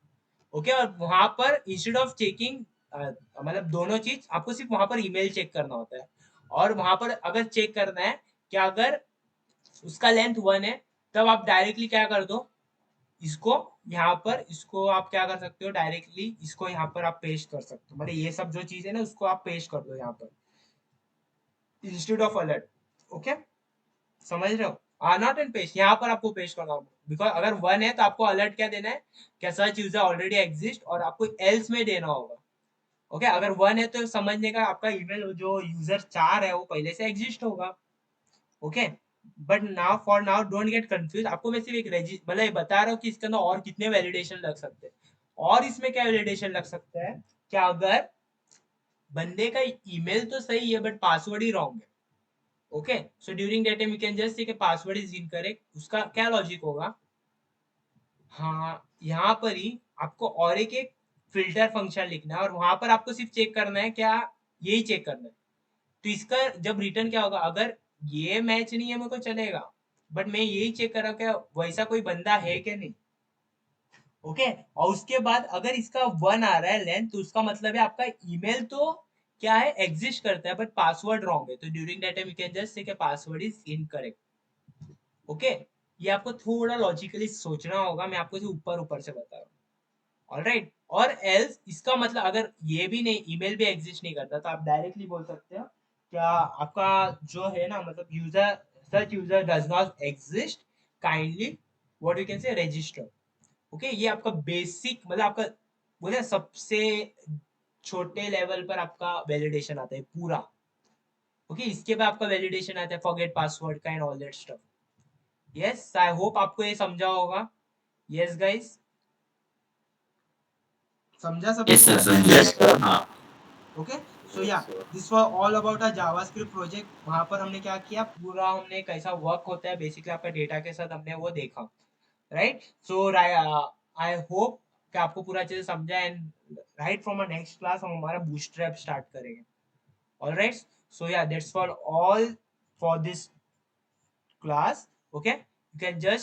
ओके, और वहां पर इंस्टेड ऑफ चेकिंग, मतलब दोनों चीज आपको सिर्फ वहां पर ईमेल चेक करना होता है। और वहां पर अगर चेक करना है कि अगर उसका लेंथ 1 है, तब आप डायरेक्टली क्या कर दो, इसको यहाँ पर, इसको आप क्या कर सकते हो, डायरेक्टली इसको यहाँ पर आप पेस्ट कर सकते हो। मतलब ये सब जो चीज है ना, उसको आप पेस्ट कर दो यहाँ पर इंस्टेड ऑफ अलर्ट। ओके, समझ रहे हो, नॉट एंड पेस्ट, यहाँ पर आपको पेस्ट करना होगा। बिकॉज अगर 1 है तो आपको अलर्ट क्या देना है, क्या सच यूजर ऑलरेडी एग्जिस्ट, और आपको एल्स में देना होगा। ओके, अगर 1 है तो समझने का आपका ईमेल जो यूजर 4 है वो पहले से एग्जिस्ट होगा। Okay, but now for now don't get confuse, आपको मैं सिर्फ एक मतलब ये बता रहा हूँ कि इसके अंदर और कितने वैलिडेशन लग सकते हैं। और इसमें क्या वैलिडेशन लग सकता है, क्या अगर बंदे का ईमेल तो सही है बट पासवर्ड ही रॉन्ग है। Okay, so during that time you can just say password is incorrect. उसका क्या लॉजिक होगा, हाँ यहाँ पर ही आपको और एक फिल्टर फंक्शन लिखना है और वहां पर आपको सिर्फ चेक करना है क्या, यही चेक करना है। तो इसका जब रिटर्न क्या होगा, अगर ये मैच नहीं है मेरे को चलेगा, बट मैं यही चेक कर रहा हूँ क्या वैसा कोई बंदा है कि नहीं। ओके, और उसके बाद अगर इसका 1 आ रहा है लेंथ, तो उसका मतलब है आपका ईमेल तो क्या है, एग्जिस्ट करता है, बट पासवर्ड रॉन्ग है। तो during that time you can just say password is incorrect. Okay, ये आपको थोड़ा लॉजिकली सोचना होगा, मैं आपको ऊपर ऊपर से बता रहा हूँ। ऑलराइट, और एल्स इसका मतलब अगर ये भी नहीं, ईमेल भी एग्जिस्ट नहीं करता, तो आप डायरेक्टली बोल सकते हो क्या आपका जो है ना, मतलब user, such user does not exist, kindly what you can say register. Okay, ये आपका बेसिक, मतलब आपका बोले सबसे छोटे लेवल पर आपका वैलिडेशन आता है पूरा। ओके, इसके बाद आपका वैलिडेशन आता है फॉरगेट पासवर्ड का and all that stuff. Yes, I hope आपको ये समझा होगा। यस गाइस, समझा Yes, सबको? sir. Yes, sir. हाँ. ओके, सो या this was all about a JavaScript project. वहां पर हमने क्या किया, पूरा हमने कैसा वर्क होता है बेसिकली आपका डेटा के साथ, हमने वो देखा। राइट, सो आई होप कि आपको पूरा अच्छे से समझा and right from a next class हम हमारा बूटस्ट्रैप स्टार्ट करेंगे. ऑलराइट, सो या that's for all for this class. Okay, you can just